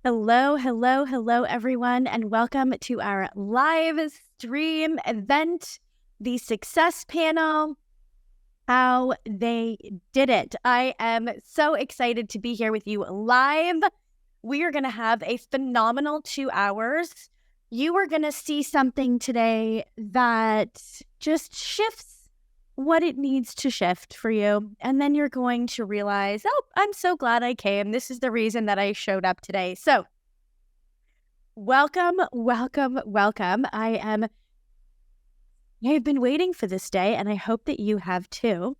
Hello, hello, hello, everyone, and welcome to our live stream event, the Success Panel, How They Did It. I am so excited to be here with you live. We are going to have a phenomenal 2 hours. You are going to see something today that just shifts what it needs to shift for you. And then you're going to realize, oh, I'm so glad I came. This is the reason that I showed up today. So welcome, welcome, welcome. I've been waiting for this day, and I hope that you have too.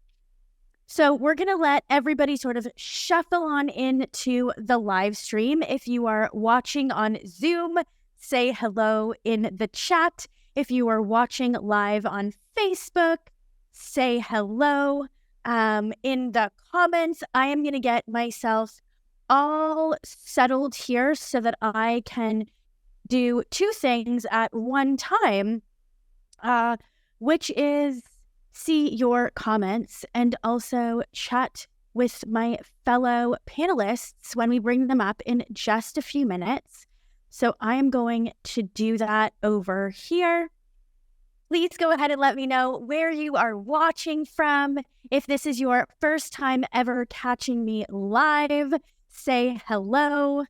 So we're going to let everybody sort of shuffle on into the live stream. If you are watching on Zoom, say hello in the chat. If you are watching live on Facebook, say hello in the comments. I am going to get myself all settled here so that I can do 2 things at one time, which is see your comments and also chat with my fellow panelists when we bring them up in just a few minutes. So I'm going to do that over here. Please go ahead and let me know where you are watching from. If this is your first time ever catching me live, say hello.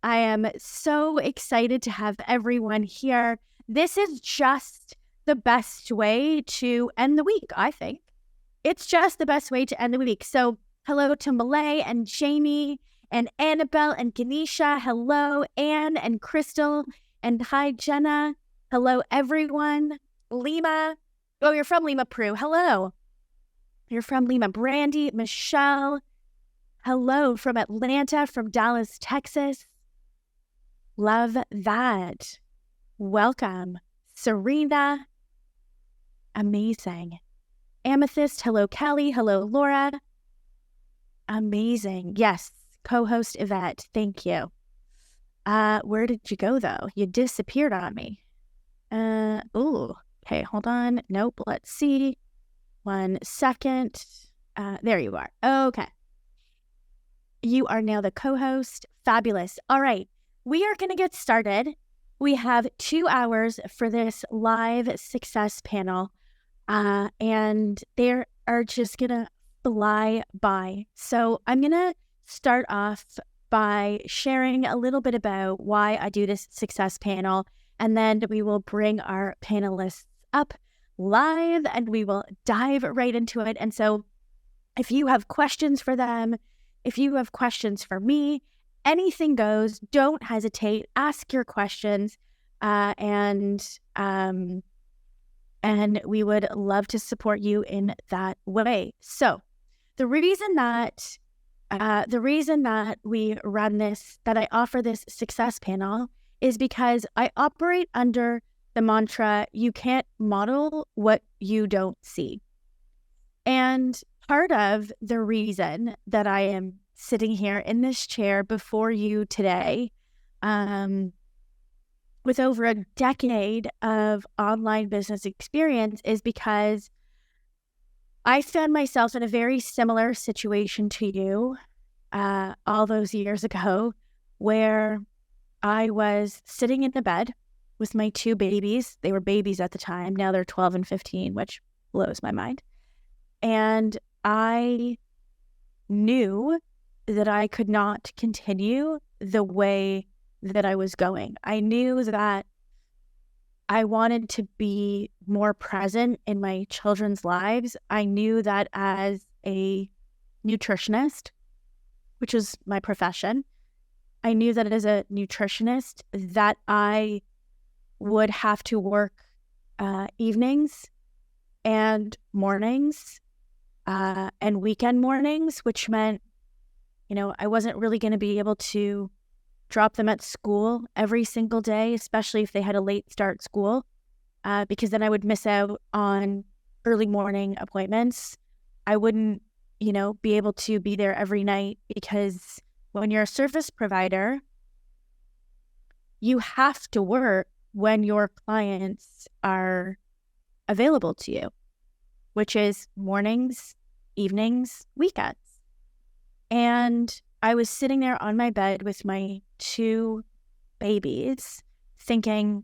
I am so excited to have everyone here. This is just the best way to end the week, I think. It's just the best way to end the week. So hello to Malay and Jamie and Annabelle and Ganesha. Hello, Anne and Crystal. And hi, Jenna. Hello, everyone. Lima. Oh, you're from Lima, Peru. Hello. You're from Lima. Brandy, Michelle. Hello from Atlanta, from Dallas, Texas. Love that. Welcome. Serena. Amazing. Amethyst. Hello, Kelly. Hello, Laura. Amazing. Yes. Co-host Yvette. Thank you. Where did you go, though? You disappeared on me. Okay, hold on. Nope. Let's see. 1 second. There you are. Okay. You are now the co-host. Fabulous. All right. We are going to get started. We have 2 hours for this live success panel, and they are just going to fly by. So I'm going to start off by sharing a little bit about why I do this success panel, and then we will bring our panelists up live and we will dive right into it. And so if you have questions for them, if you have questions for me, anything goes. Don't hesitate. Ask your questions, and we would love to support you in that way. So, the reason that we run this, that I offer this success panel, is because I operate under the mantra: you can't model what you don't see. And part of the reason that I am sitting here in this chair before you today, with over a decade of online business experience, is because I found myself in a very similar situation to you all those years ago, where I was sitting in the bed with my 2 babies. They were babies at the time. Now they're 12 and 15, which blows my mind. And I knew that I could not continue the way that I was going. I knew that I wanted to be more present in my children's lives. I knew that as a nutritionist, which is my profession, I knew that as a nutritionist that I would have to work evenings and mornings and weekend mornings, which meant, I wasn't really going to be able to drop them at school every single day, especially if they had a late start school, because then I would miss out on early morning appointments. I wouldn't, be able to be there every night, because when you're a service provider, you have to work when your clients are available to you, which is mornings, evenings, weekends. And I was sitting there on my bed with my 2 babies thinking,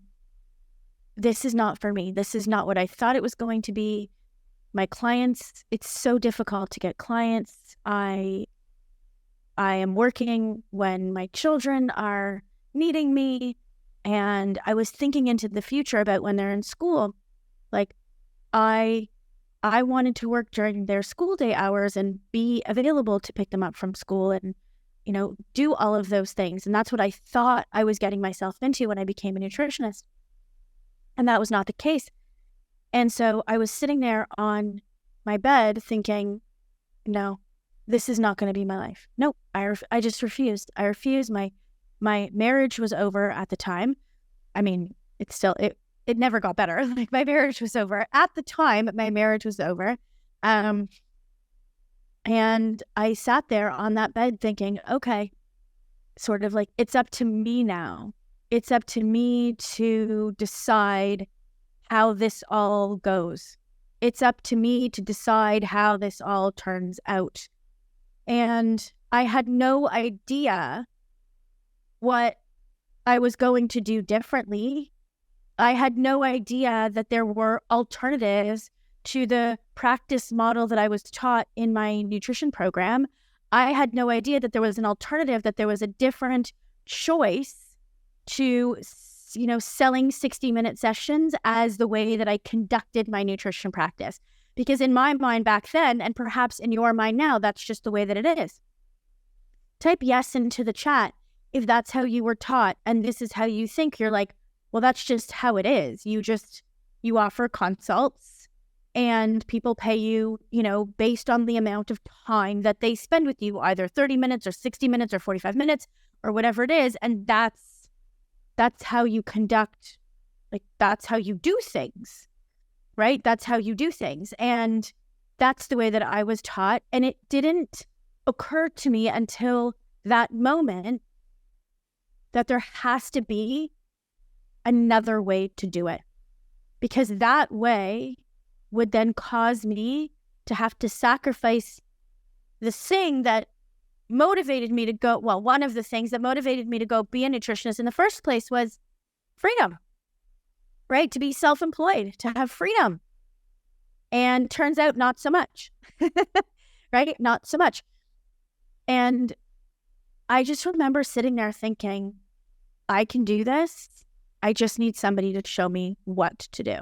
this is not for me. This is not what I thought it was going to be. My clients, it's so difficult to get clients. I am working when my children are needing me. And I was thinking into the future about when they're in school. Like, I wanted to work during their school day hours and be available to pick them up from school and, do all of those things. And that's what I thought I was getting myself into when I became a nutritionist. And that was not the case. And so I was sitting there on my bed thinking, no, this is not going to be my life. No, I just refused. I refused. My marriage was over at the time. I mean, it never got better. Like, my marriage was over. At the time, my marriage was over. And I sat there on that bed thinking, okay, sort of like, it's up to me now. It's up to me to decide how this all goes. It's up to me to decide how this all turns out. And I had no idea what I was going to do differently. I had no idea that there were alternatives to the practice model that I was taught in my nutrition program. I had no idea that there was an alternative, that there was a different choice to, selling 60-minute sessions as the way that I conducted my nutrition practice. Because in my mind back then, and perhaps in your mind now, that's just the way that it is. Type yes into the chat if that's how you were taught and this is how you think. You're like, well, that's just how it is. You offer consults and people pay you, based on the amount of time that they spend with you, either 30 minutes or 60 minutes or 45 minutes or whatever it is. And that's how you conduct, like, that's how you do things, right? That's how you do things. And that's the way that I was taught. And it didn't occur to me until that moment that there has to be another way to do it. Because that way would then cause me to have to sacrifice the thing that motivated me to go, well, one of the things that motivated me to go be a nutritionist in the first place was freedom, right? To be self-employed, to have freedom. And turns out not so much, right? Not so much. And I just remember sitting there thinking, I can do this. I just need somebody to show me what to do.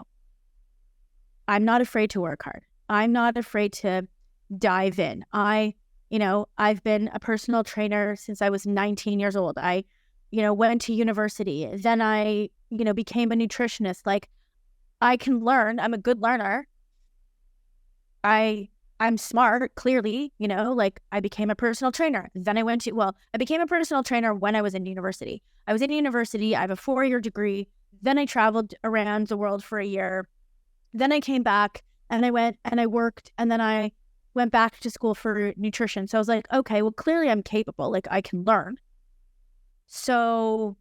I'm not afraid to work hard. I'm not afraid to dive in. I've been a personal trainer since I was 19 years old. I, went to university. Then I, became a nutritionist. Like, I can learn. I'm a good learner. I'm smart, clearly, I became a personal trainer. Then I became a personal trainer when I was in university. I was in university. I have a 4-year degree. Then I traveled around the world for a year. Then I came back and I went and I worked, and then I went back to school for nutrition. So I was like, okay, well, clearly I'm capable. Like, I can learn. So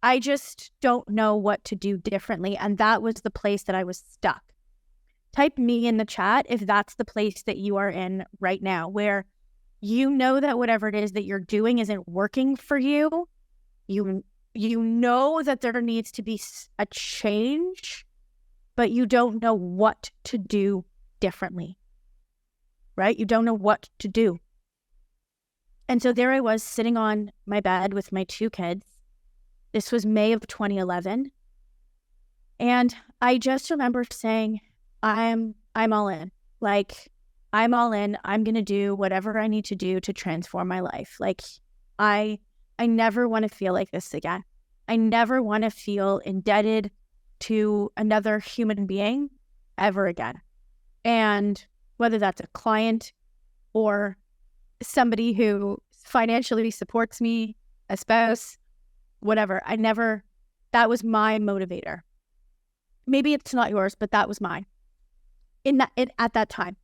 I just don't know what to do differently. And that was the place that I was stuck. Type me in the chat if that's the place that you are in right now, where you know that whatever it is that you're doing isn't working for you. You know that there needs to be a change, but you don't know what to do differently, right? You don't know what to do. And so there I was sitting on my bed with my 2 kids. This was May of 2011. And I just remember saying, I'm all in. Like, I'm all in. I'm going to do whatever I need to do to transform my life. Like, I never want to feel like this again. I never want to feel indebted to another human being ever again. And whether that's a client or somebody who financially supports me, a spouse, whatever, that was my motivator. Maybe it's not yours, but that was mine at that time.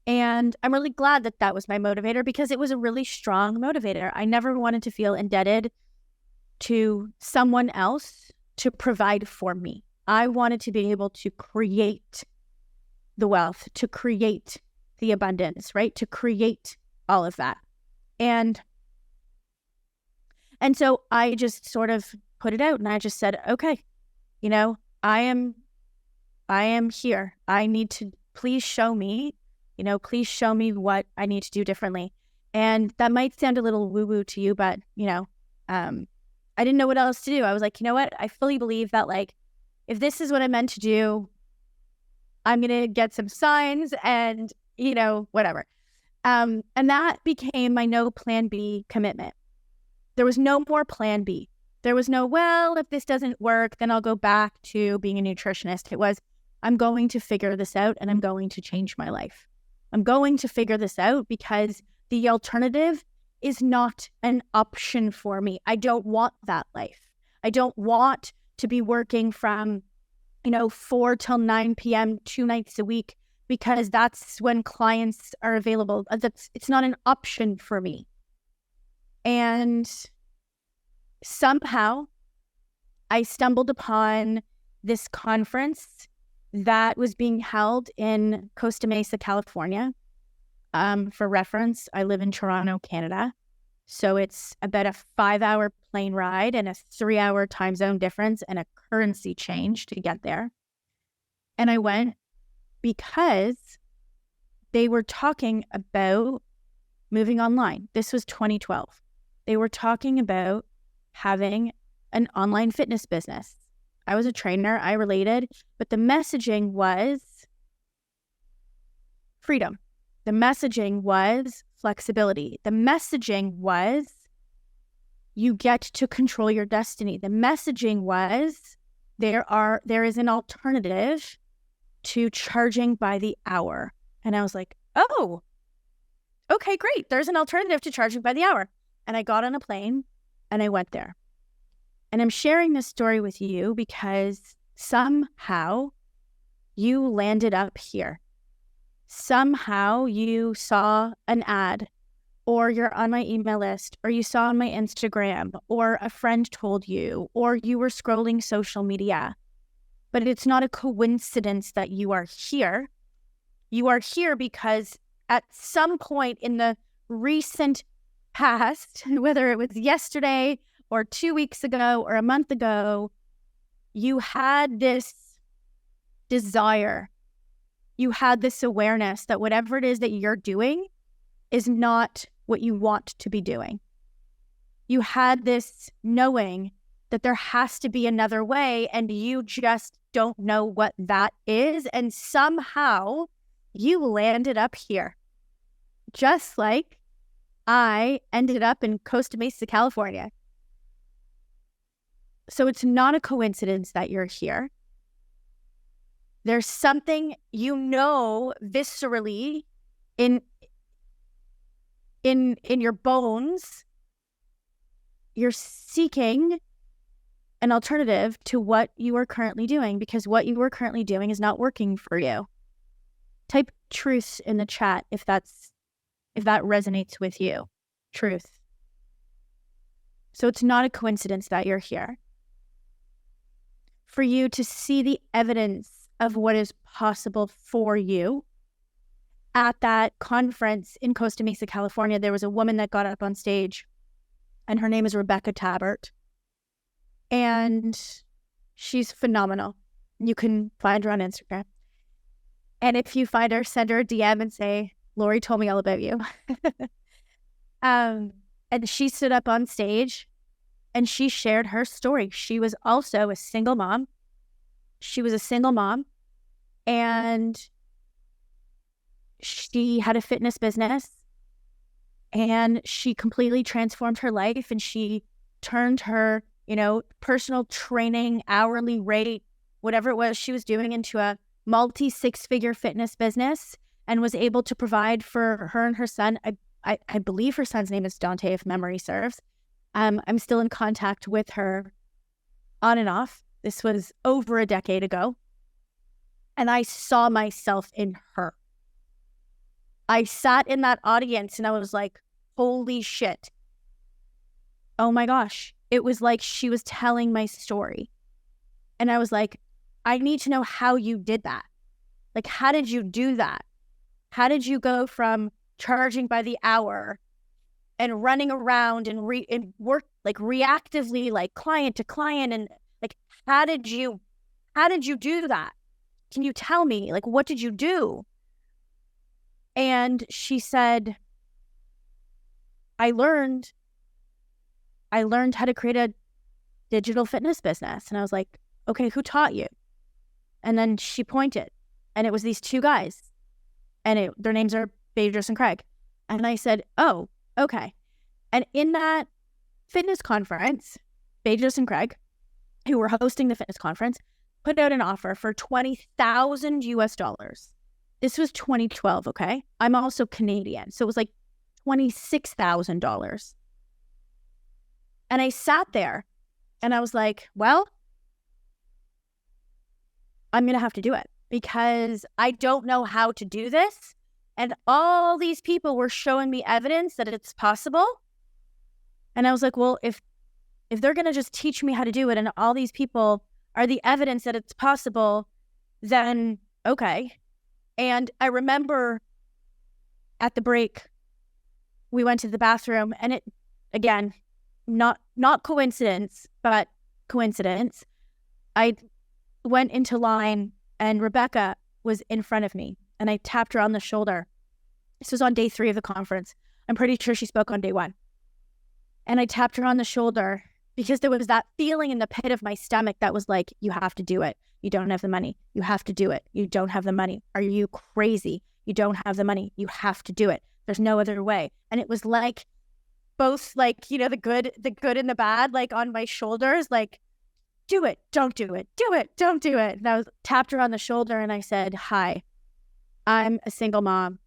And I'm really glad that that was my motivator, because it was a really strong motivator. I never wanted to feel indebted to someone else to provide for me. I wanted to be able to create the wealth, to create the abundance, right? To create all of that. And And so I just sort of put it out and I just said, okay, I am here. I need to, please show me what I need to do differently. And that might sound a little woo-woo to you, but, I didn't know what else to do. I was like, you know what? I fully believe that, like, if this is what I'm meant to do, I'm going to get some signs and, whatever. And that became my no plan B commitment. There was no more plan B. There was no, well, if this doesn't work, then I'll go back to being a nutritionist. It was, I'm going to figure this out and I'm going to change my life. I'm going to figure this out because the alternative is not an option for me. I don't want that life. I don't want to be working from, 4 till 9 p.m. 2 nights a week because that's when clients are available. It's not an option for me. And somehow I stumbled upon this conference that was being held in Costa Mesa, California. For reference, I live in Toronto, Canada. So it's about a 5-hour plane ride and a 3-hour time zone difference and a currency change to get there. And I went because they were talking about moving online. This was 2012. They were talking about having an online fitness business. I was a trainer, I related, but the messaging was freedom. The messaging was flexibility. The messaging was you get to control your destiny. The messaging was there is an alternative to charging by the hour. And I was like, oh, okay, great. There's an alternative to charging by the hour. And I got on a plane and I went there. And I'm sharing this story with you because somehow you landed up here. Somehow you saw an ad, or you're on my email list, or you saw on my Instagram, or a friend told you, or you were scrolling social media. But it's not a coincidence that you are here. You are here because at some point in the recent past, whether it was yesterday or 2 weeks ago or a month ago, you had this desire. You had this awareness that whatever it is that you're doing is not what you want to be doing. You had this knowing that there has to be another way and you just don't know what that is. And somehow you landed up here. Just like I ended up in Costa Mesa, California. So it's not a coincidence that you're here. There's something viscerally in your bones. You're seeking an alternative to what you are currently doing because what you are currently doing is not working for you. Type truth in the chat if that resonates with you. Truth. So it's not a coincidence that you're here. For you to see the evidence of what is possible for you. At that conference in Costa Mesa, California, there was a woman that got up on stage, and her name is Rebecca Tabert. And she's phenomenal. You can find her on Instagram. And if you find her, send her a DM and say, Lori told me all about you. And she stood up on stage and she shared her story. She was also a single mom. And she had a fitness business and she completely transformed her life, and she turned her, personal training, hourly rate, whatever it was she was doing, into a multi-6-figure fitness business, and was able to provide for her and her son. I believe her son's name is Dante, if memory serves. I'm still in contact with her on and off. This was over a decade ago. And I saw myself in her. I sat in that audience and I was like, holy shit. Oh my gosh. It was like she was telling my story. And I was like, I need to know how you did that. Like, how did you do that? How did you go from charging by the hour and running around and work, like reactively, like client to client. And like, how did you do that? Can you tell me, like, what did you do? And she said, I learned how to create a digital fitness business. And I was like, okay, who taught you? And then she pointed, and it was these two guys, and their names are Bedros and Craig. And I said, oh, okay. And in that fitness conference, Bedros and Craig, who were hosting the fitness conference, put out an offer for $20,000 US. This was 2012, okay? I'm also Canadian, so it was like $26,000. And I sat there and I was like, well, I'm going to have to do it because I don't know how to do this. And all these people were showing me evidence that it's possible. And I was like, well, if they're going to just teach me how to do it and all these people are the evidence that it's possible, then okay. And I remember at the break, we went to the bathroom, and it, again, not coincidence, but coincidence. I went into line and Rebecca was in front of me, and I tapped her on the shoulder. This was on day 3 of the conference. I'm pretty sure she spoke on day 1. And I tapped her on the shoulder because there was that feeling in the pit of my stomach that was like, you have to do it. You don't have the money. You have to do it. You don't have the money. Are you crazy? You don't have the money. You have to do it. There's no other way. And it was like both, like, you know, the good and the bad, like on my shoulders, like, do it, don't do it, do it, don't do it. And I tapped her on the shoulder and I said, hi, I'm a single mom.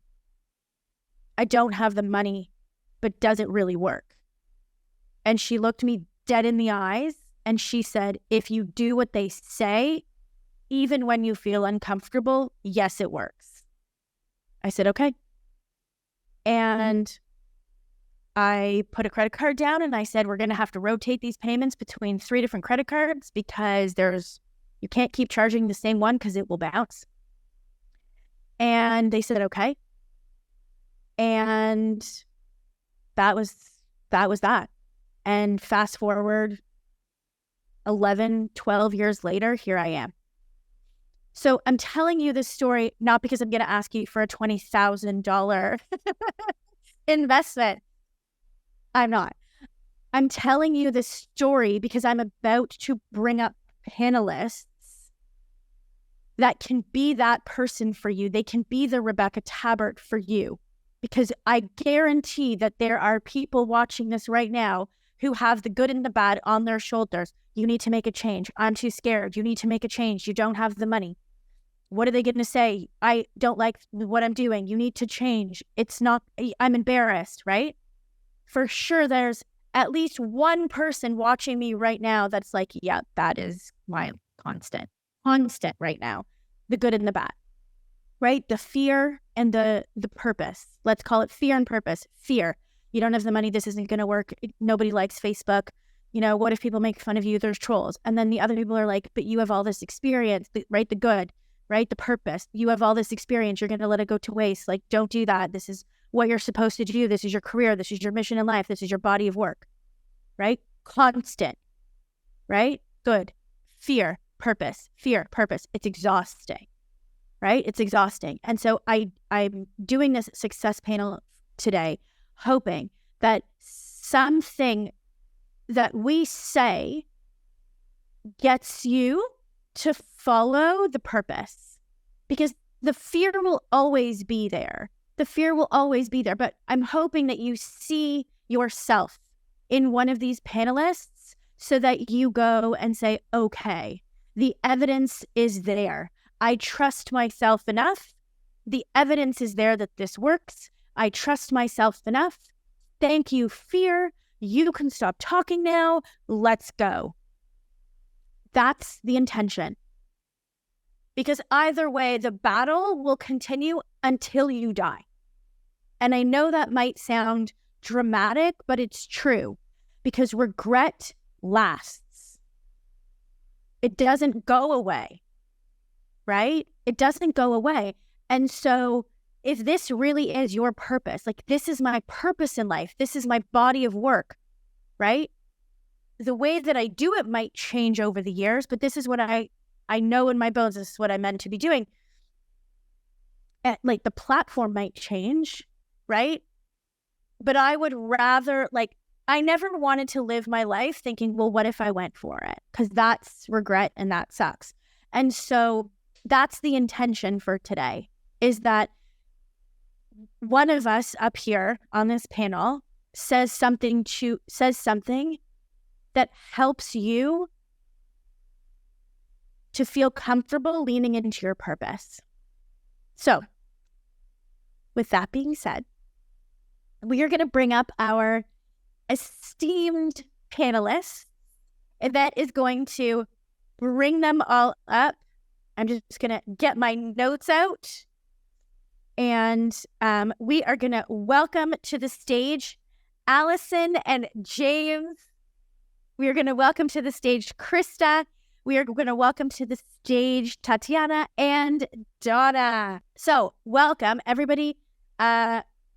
I don't have the money, but does it really work? And she looked me dead in the eyes and she said, if you do what they say, even when you feel uncomfortable, yes, it works. I said, okay. And I put a credit card down and I said, we're going to have to rotate these payments between 3 different credit cards because you can't keep charging the same one because it will bounce. And they said, okay. And that was that. And fast forward 11, 12 years later, here I am. So I'm telling you this story, not because I'm going to ask you for a $20,000 investment. I'm not. I'm telling you this story because I'm about to bring up panelists that can be that person for you. They can be the Rebecca Tabbert for you. Because I guarantee that there are people watching this right now who have the good and the bad on their shoulders. You need to make a change. I'm too scared. You need to make a change. You don't have the money. What are they going to say? I don't like what I'm doing. You need to change. I'm embarrassed, right? For sure, there's at least one person watching me right now that's like, yeah, that is my constant right now. The good and the bad, right? The fear and the purpose. Let's call it fear and purpose. Fear. You don't have the money. This isn't going to work. Nobody likes Facebook. You know, what if people make fun of you? There's trolls. And then the other people are like, but you have all this experience, right? The good, right? The purpose. You have all this experience. You're going to let it go to waste. Like, don't do that. This is what you're supposed to do. This is your career. This is your mission in life. This is your body of work, right? Constant, right? Good. Fear, purpose. It's exhausting, right? It's exhausting. And so I'm doing this success panel today, hoping that something that we say gets you to follow the purpose, because the fear will always be there. But I'm hoping that you see yourself in one of these panelists so that you go and say, okay, the evidence is there. I trust myself enough. The evidence is there that this works. I trust myself enough. Thank you, fear. You can stop talking now. Let's go. That's the intention. Because either way, the battle will continue until you die. And I know that might sound dramatic, but it's true. Because regret lasts. It doesn't go away, right? It doesn't go away. And so if this really is your purpose, like this is my purpose in life, this is my body of work, right? the way that I do it might change over the years, but this is what I know in my bones, this is what I'm meant to be doing. Like the platform might change, right? But I would rather, like, I never wanted to live my life thinking, well, what if I went for it? Because that's regret and that sucks. And so that's the intention for today, is that one of us up here on this panel says something that helps you to feel comfortable leaning into your purpose. So with that being said, we are going to bring up our esteemed panelists, and that is going to bring them all up. I'm just going to get my notes out, and we are going to welcome to the stage Allison and James. We are going to welcome to the stage Krista. We are going to welcome to the stage Tatiana and Donna. So welcome, everybody.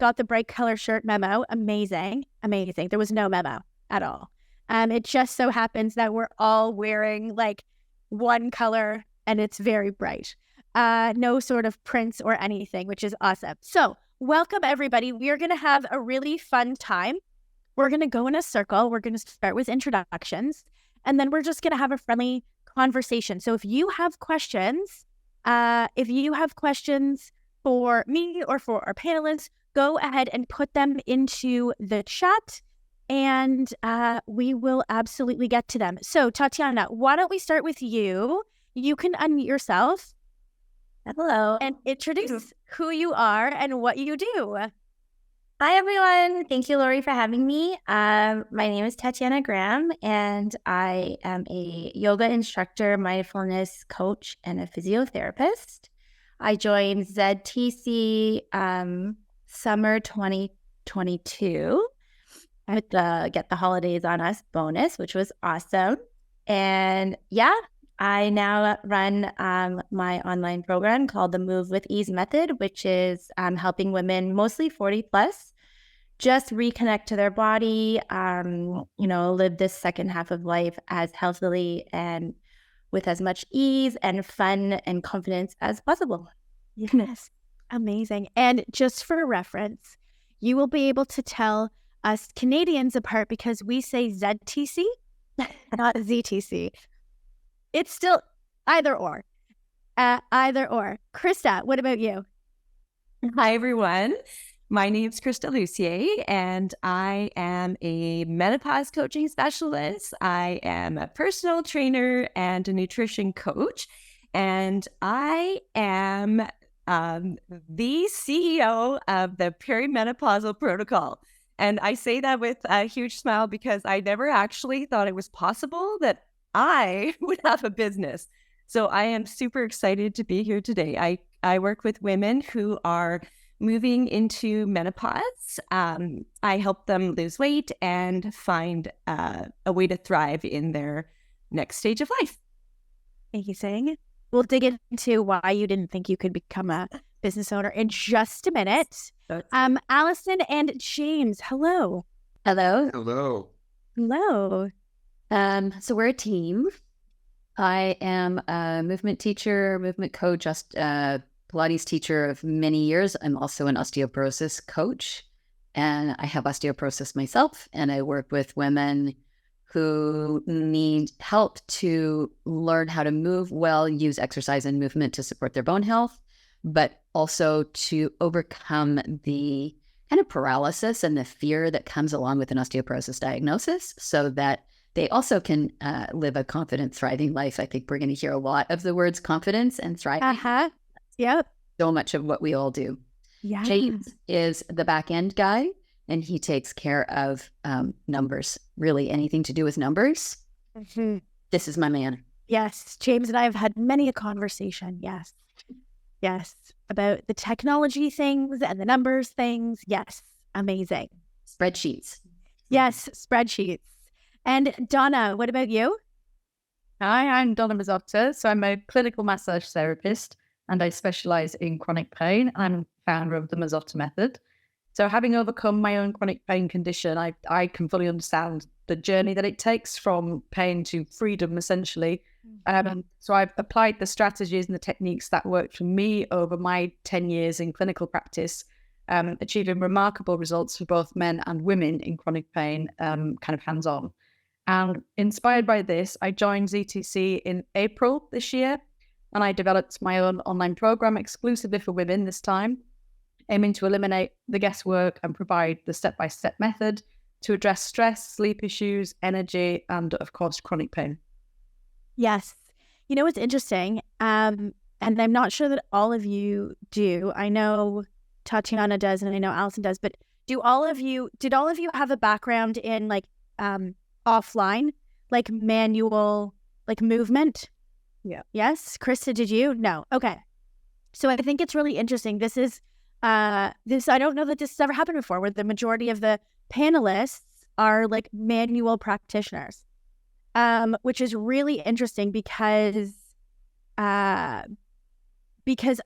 Got the bright color shirt memo. Amazing. There was no memo at all. It just so happens that we're all wearing like one color and it's very bright. No sort of prints or anything, which is awesome. So welcome, everybody. We are going to have a really fun time. We're going to go in a circle. We're going to start with introductions, and then we're just going to have a friendly conversation. So if you have questions for me or for our panelists, go ahead and put them into the chat, and we will absolutely get to them. So Tatiana, why don't we start with you? You can unmute yourself. Hello. And introduce who you are and what you do. Hi, everyone. Thank you, Lori, for having me. My name is Tatiana Graham, and I am a yoga instructor, mindfulness coach, and a physiotherapist. I joined ZTC summer 2022 with the Get the Holidays on Us bonus, which was awesome. And yeah, I now run my online program called the Move with Ease Method, which is helping women, mostly 40 plus, just reconnect to their body, live this second half of life as healthily and with as much ease and fun and confidence as possible. Yes, amazing. And just for reference, you will be able to tell us Canadians apart because we say ZTC, not ZTC. It's still either or. Krista, what about you? Hi, everyone. My name is Krista Lucier, and I am a menopause coaching specialist. I am a personal trainer and a nutrition coach, and I am the CEO of the Perimenopausal Protocol. And I say that with a huge smile because I never actually thought it was possible that I would have a business. So I am super excited to be here today. I work with women who are moving into menopause. I help them lose weight and find a way to thrive in their next stage of life. Amazing. We'll dig into why you didn't think you could become a business owner in just a minute. Allison and James, hello. Hello. Hello. Hello. So we're a team. I am a movement teacher, movement coach, Pilates teacher of many years. I'm also an osteoporosis coach, and I have osteoporosis myself, and I work with women who need help to learn how to move well, use exercise and movement to support their bone health, but also to overcome the kind of paralysis and the fear that comes along with an osteoporosis diagnosis so that they also can live a confident, thriving life. I think we're going to hear a lot of the words confidence and thriving. Yep. So much of what we all do. Yeah. James is the back end guy, and he takes care of numbers, really anything to do with numbers. Mm-hmm. This is my man. Yes. James and I have had many a conversation. Yes. About the technology things and the numbers things. Yes. Amazing. Spreadsheets. Yes. Spreadsheets. And Donna, what about you? Hi, I'm Donna Mazzotta. So I'm a clinical massage therapist and I specialize in chronic pain. I'm founder of the Mazzotta method. So having overcome my own chronic pain condition, I can fully understand the journey that it takes from pain to freedom, essentially. So I've applied the strategies and the techniques that worked for me over my 10 years in clinical practice, achieving remarkable results for both men and women in chronic pain, kind of hands-on. And inspired by this, I joined ZTC in April this year, and I developed my own online program exclusively for women this time, aiming to eliminate the guesswork and provide the step-by-step method to address stress, sleep issues, energy, and of course, chronic pain. Yes. You know what's interesting? And I'm not sure that all of you do. I know Tatiana does, and I know Allison does, but did all of you have a background in like offline, like manual, like movement? Yeah. Yes? Krista, did you? No. Okay. So I think it's really interesting. This is I don't know that this has ever happened before, where the majority of the panelists are like manual practitioners, which is really interesting because I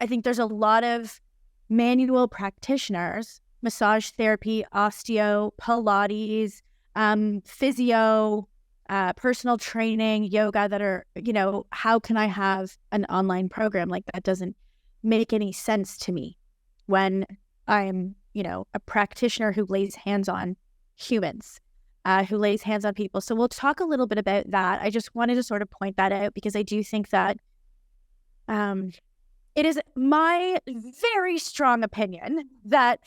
think there's a lot of manual practitioners, massage therapy, osteo, Pilates, physio, personal training, yoga, that are, how can I have an online program? Like, that doesn't make any sense to me when I'm, a practitioner who lays hands on humans, who lays hands on people. So we'll talk a little bit about that. I just wanted to sort of point that out because I do think that it is my very strong opinion that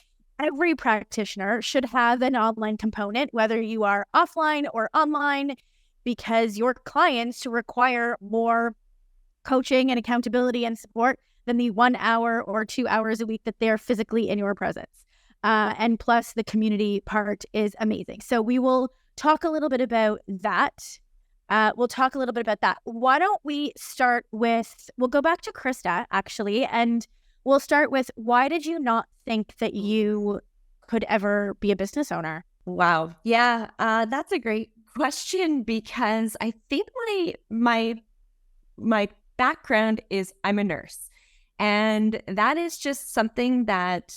every practitioner should have an online component, whether you are offline or online, because your clients require more coaching and accountability and support than the 1 hour or 2 hours a week that they're physically in your presence. And plus, the community part is amazing. So we will talk a little bit about that. Why don't we start with, we'll go back to Krista, actually, and we'll start with, why did you not think that you could ever be a business owner? Wow. Yeah, that's a great question, because I think my background is I'm a nurse. And that is just something that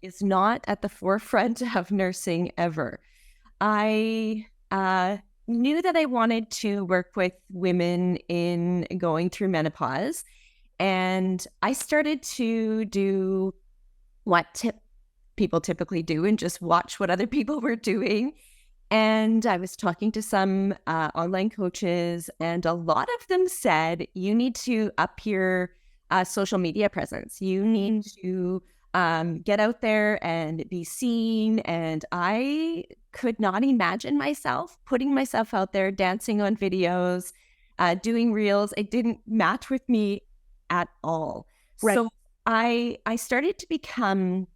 is not at the forefront of nursing ever. I knew that I wanted to work with women in going through menopause. And I started to do what people typically do and just watch what other people were doing. And I was talking to some online coaches, and a lot of them said, you need to up your social media presence. You need to get out there and be seen. And I could not imagine myself putting myself out there, dancing on videos, doing reels. It didn't match with me at all. Right. So I started to become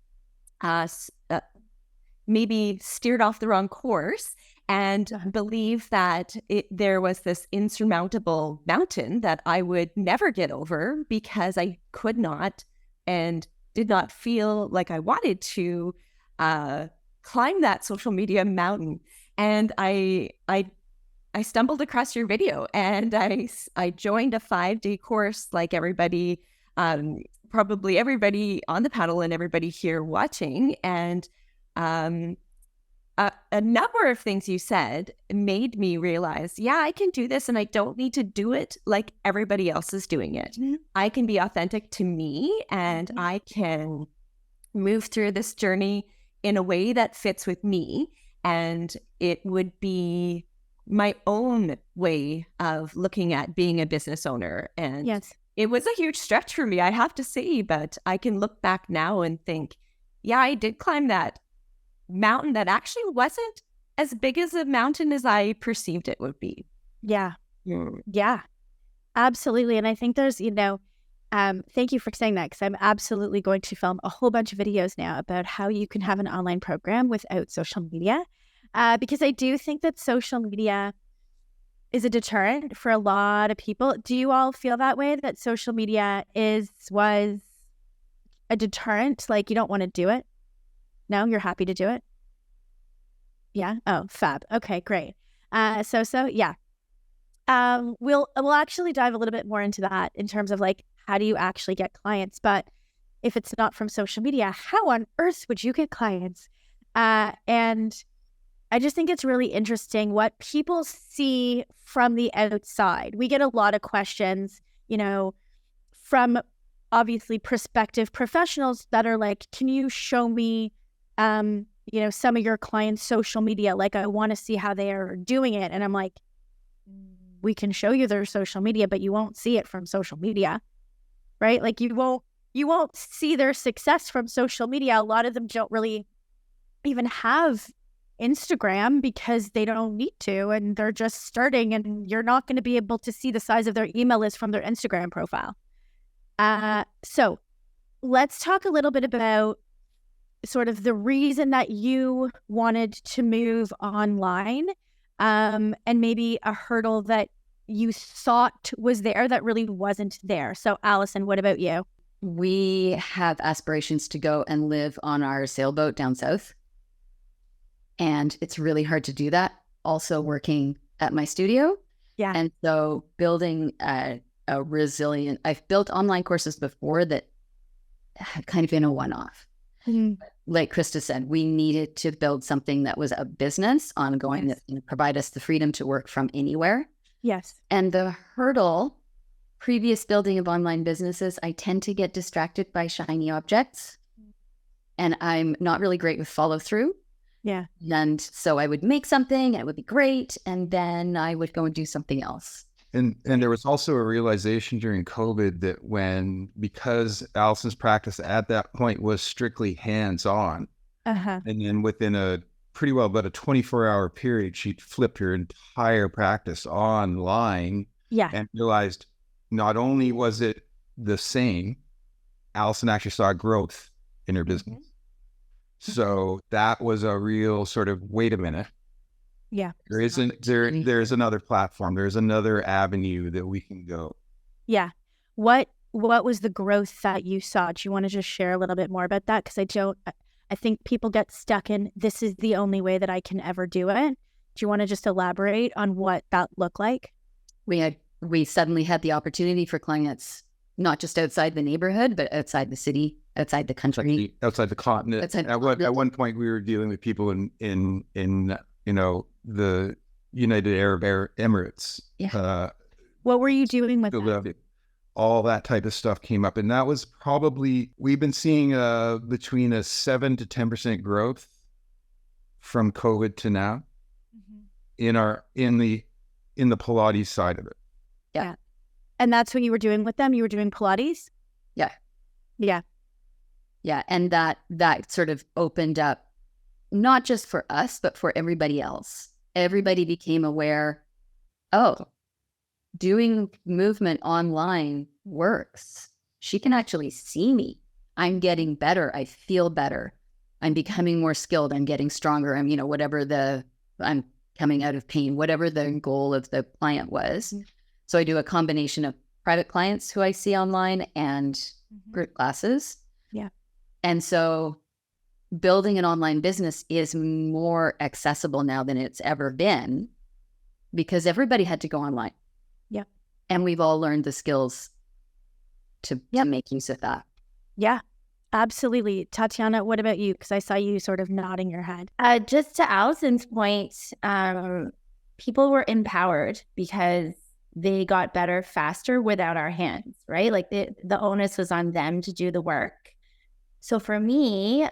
maybe steered off the wrong course and believe that there was this insurmountable mountain that I would never get over, because I could not and did not feel like I wanted to climb that social media mountain. And I stumbled across your video, and I joined a 5-day course, like everybody, probably everybody on the panel and everybody here watching. And a number of things you said made me realize, yeah, I can do this, and I don't need to do it like everybody else is doing it. Mm-hmm. I can be authentic to me, and I can move through this journey in a way that fits with me, and it would be my own way of looking at being a business owner. And yes, it was a huge stretch for me, I have to say, but I can look back now and think, yeah, I did climb that mountain that actually wasn't as big as a mountain as I perceived it would be. Yeah. Yeah, absolutely. And I think there's, thank you for saying that, because I'm absolutely going to film a whole bunch of videos now about how you can have an online program without social media, because I do think that social media is a deterrent for a lot of people. Do you all feel that way, that social media was a deterrent? Like, you don't want to do it? No, you're happy to do it? Yeah. Oh, fab. Okay, great. So yeah. We'll actually dive a little bit more into that in terms of like, how do you actually get clients? But if it's not from social media, how on earth would you get clients? And I just think it's really interesting what people see from the outside. We get a lot of questions, from obviously prospective professionals that are like, can you show me, some of your clients' social media? Like, I want to see how they are doing it. And I'm like, we can show you their social media, but you won't see it from social media, right? Like you won't see their success from social media. A lot of them don't really even have Instagram because they don't need to, and they're just starting, and you're not going to be able to see the size of their email list from their Instagram profile. So let's talk a little bit about sort of the reason that you wanted to move online, and maybe a hurdle that you thought was there that really wasn't there. So Allison, what about you? We have aspirations to go and live on our sailboat down south. And it's really hard to do that. Also working at my studio. Yeah. And so building a resilient, I've built online courses before that have kind of been a one-off. Mm-hmm. Like Krista said, we needed to build something that was a business ongoing, Yes. that provide us the freedom to work from anywhere. Yes. And the hurdle, previous building of online businesses, I tend to get distracted by shiny objects. And I'm not really great with follow through. Yeah. And so I would make something and it would be great. And then I would go and do something else. And there was also a realization during COVID that because Allison's practice at that point was strictly hands-on, Uh-huh. and then within about a 24-hour period, she'd flipped her entire practice online. Yeah. And realized not only was it the same, Allison actually saw growth in her business. Mm-hmm. So that was a real sort of, wait a minute. Yeah. There's another platform. There's another avenue that we can go. Yeah. What was the growth that you saw? Do you want to just share a little bit more about that? Because I think people get stuck in, this is the only way that I can ever do it. Do you want to just elaborate on what that looked like? We suddenly had the opportunity for clients, not just outside the neighborhood, but outside the city, outside the country, outside the continent. At one point, we were dealing with people in the United Arab Emirates. Yeah. What were you doing with that? All that type of stuff came up, and that was probably, we've been seeing between a 7 to 10% growth from COVID to now. Mm-hmm. in the Pilates side of it. Yeah. And that's what you were doing with them? You were doing Pilates? Yeah. Yeah. Yeah. And that sort of opened up, not just for us, but for everybody else. Everybody became aware, doing movement online works. She can actually see me. I'm getting better. I feel better. I'm becoming more skilled. I'm getting stronger. I'm coming out of pain, whatever the goal of the client was. Mm-hmm. So I do a combination of private clients who I see online and group classes. Yeah. And so building an online business is more accessible now than it's ever been because everybody had to go online. Yeah. And we've all learned the skills to make use of that. Yeah, absolutely. Tatiana, what about you? Because I saw you sort of nodding your head. Just to Allison's point, people were empowered because they got better faster without our hands, right? Like the onus was on them to do the work. So for me,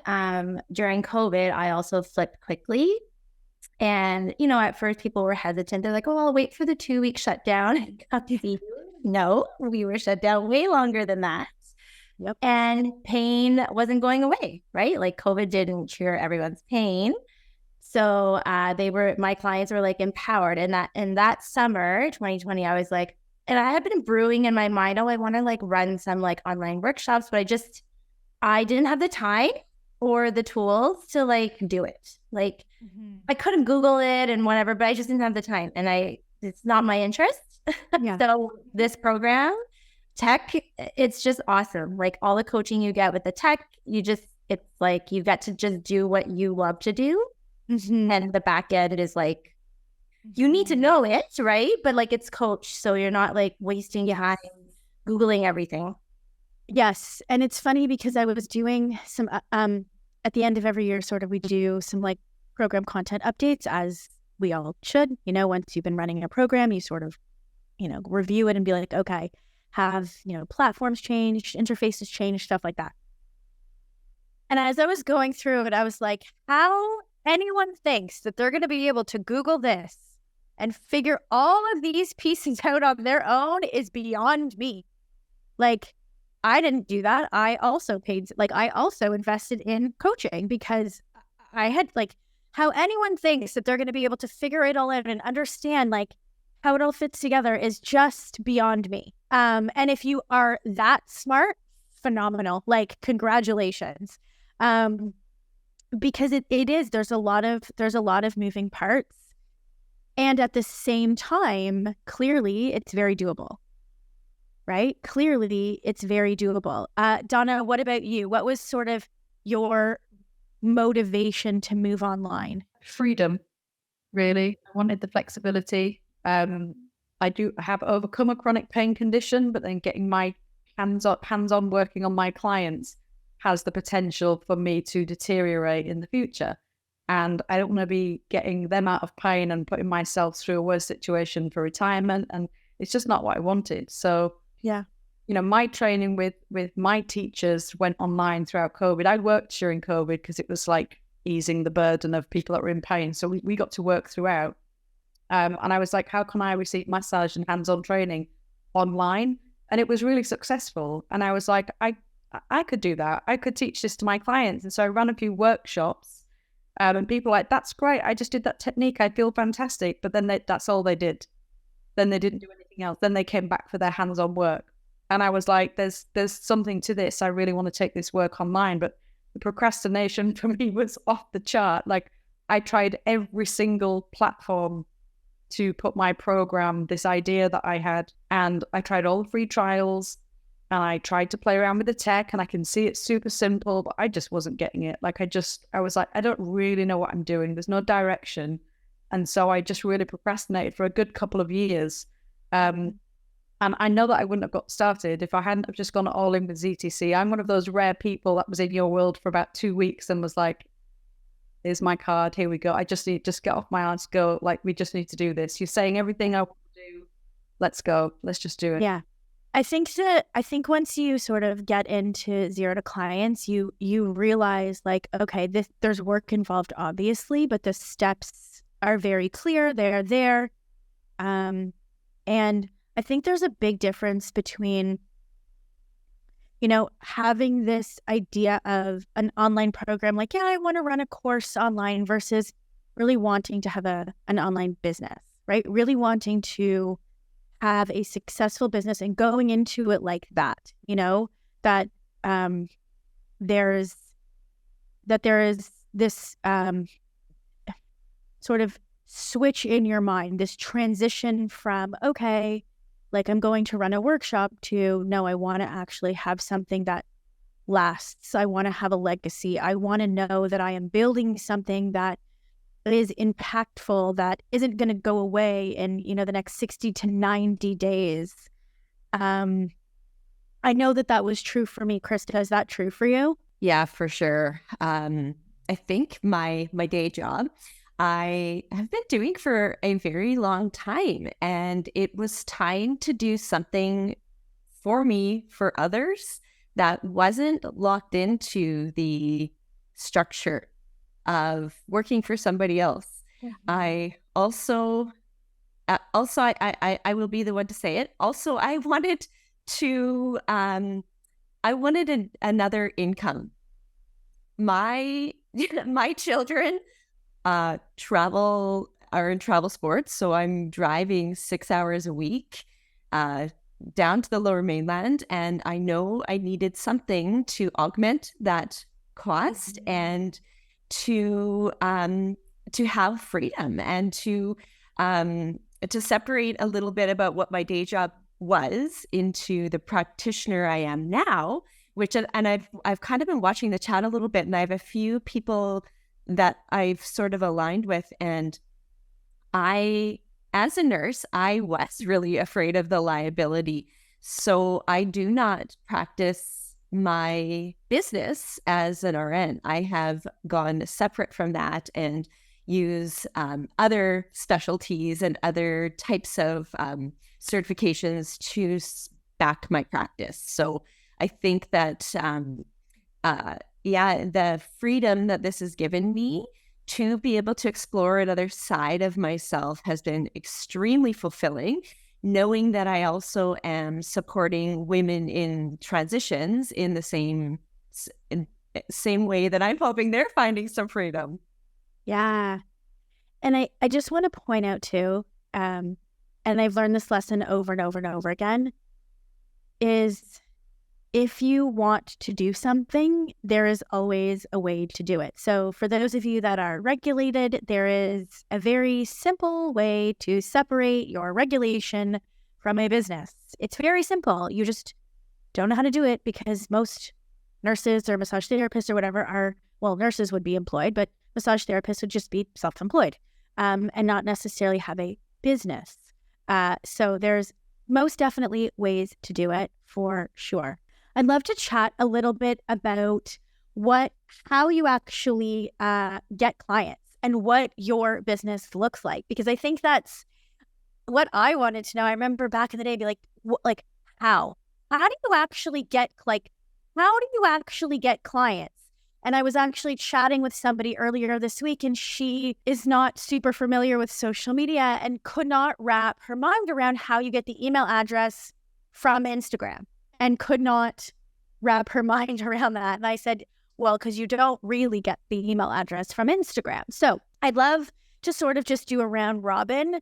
during COVID, I also flipped quickly. And, at first people were hesitant. They're like, I'll wait for the 2-week shutdown and come to see you. No, we were shut down way longer than that. Yep. And pain wasn't going away, right? Like COVID didn't cure everyone's pain. So my clients were like empowered. And that summer, 2020, I was like, and I had been brewing in my mind, I want to like run some like online workshops, but I didn't have the time or the tools to like do it. Like I couldn't Google it and whatever, but I just didn't have the time. And it's not my interest. Yeah. So this program, tech, it's just awesome. Like all the coaching you get with the tech, it's like you get to just do what you love to do. Mm-hmm. And the back end is like, you need to know it, right? But like it's coached. So you're not like wasting your time Googling everything. Yes. And it's funny because I was doing some, at the end of every year, sort of, we do some like program content updates, as we all should. Once you've been running a program, you sort of, review it and be like, okay, have, platforms changed, interfaces changed, stuff like that. And as I was going through it, I was like, how anyone thinks that they're going to be able to Google this and figure all of these pieces out on their own is beyond me. Like, I didn't do that. I also invested in coaching because I had how anyone thinks that they're going to be able to figure it all out and understand how it all fits together is just beyond me. And if you are that smart, phenomenal, congratulations. Because it is, there's a lot of moving parts. And at the same time, clearly it's very doable. Right? Clearly, it's very doable. Donna, what about you? What was sort of your motivation to move online? Freedom, really. I wanted the flexibility. I have overcome a chronic pain condition, but then getting my hands-on working on my clients has the potential for me to deteriorate in the future. And I don't want to be getting them out of pain and putting myself through a worse situation for retirement. And it's just not what I wanted. So yeah, my training with my teachers went online throughout COVID. I worked during COVID because it was like easing the burden of people that were in pain. So we got to work throughout. And I was like, how can I receive massage and hands-on training online? And it was really successful. And I was like, I could do that. I could teach this to my clients. And so I ran a few workshops and people were like, that's great. I just did that technique. I feel fantastic. But then that's all they did. Then they didn't do anything else. Then they came back for their hands-on work. And I was like, there's something to this. I really want to take this work online. But the procrastination for me was off the chart. I tried every single platform to put my program, this idea that I had, and I tried all the free trials and I tried to play around with the tech, and I can see it's super simple, but I just wasn't getting it. I was like, I don't really know what I'm doing. There's no direction. And so I just really procrastinated for a good couple of years. And I know that I wouldn't have got started if I hadn't have just gone all in with ZTC. I'm one of those rare people that was in your world for about 2 weeks and was like, here's my card, here we go. I just need, just get off my ass, go. We just need to do this. You're saying everything I want to do. Let's go. Let's just do it. Yeah. I think once you sort of get into zero to clients, you realize okay, there's work involved, obviously, but the steps are very clear. They're there. And I think there's a big difference between, having this idea of an online program, I want to run a course online, versus really wanting to have an online business, right? Really wanting to have a successful business and going into it like that, that there is this sort of switch in your mind, this transition from, okay, I'm going to run a workshop, to, no, I want to actually have something that lasts. I want to have a legacy. I want to know that I am building something that is impactful, that isn't going to go away in, the next 60 to 90 days. I know that was true for me. Krista, is that true for you? Yeah, for sure. I think my day job, I have been doing for a very long time, and it was time to do something for me, for others, that wasn't locked into the structure of working for somebody else. Mm-hmm. I also I will be the one to say it. Also, I wanted to another income. My children are in travel sports, so I'm driving 6 hours a week down to the Lower Mainland, and I know I needed something to augment that cost, mm-hmm. and to have freedom, and to separate a little bit about what my day job was into the practitioner I am now, and I've kind of been watching the chat a little bit, and I have a few people that I've sort of aligned with, and as a nurse, I was really afraid of the liability. So I do not practice my business as an RN. I have gone separate from that and use other specialties and other types of certifications to back my practice. So I think that, the freedom that this has given me to be able to explore another side of myself has been extremely fulfilling, knowing that I also am supporting women in transitions in the same way that I'm hoping they're finding some freedom. Yeah. And I just want to point out too, and I've learned this lesson over and over and over again, is if you want to do something, there is always a way to do it. So for those of you that are regulated, there is a very simple way to separate your regulation from a business. It's very simple. You just don't know how to do it because most nurses or massage therapists or whatever are, well, nurses would be employed, but massage therapists would just be self-employed and not necessarily have a business. So there's most definitely ways to do it for sure. I'd love to chat a little bit about how you actually get clients and what your business looks like, because I think that's what I wanted to know. I remember back in the day, be like, how do you actually get clients? And I was actually chatting with somebody earlier this week, and she is not super familiar with social media and could not wrap her mind around how you get the email address from Instagram, and could not wrap her mind around that. And I said, well, because you don't really get the email address from Instagram. So I'd love to sort of just do a round robin.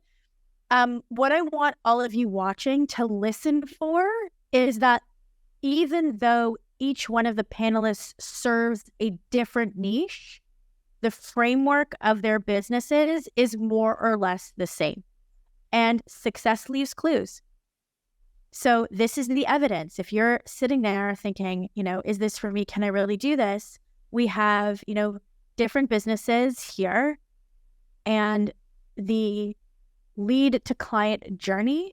What I want all of you watching to listen for is that even though each one of the panelists serves a different niche, the framework of their businesses is more or less the same. And success leaves clues. So this is the evidence. If you're sitting there thinking, is this for me? Can I really do this? We have, different businesses here, and the lead to client journey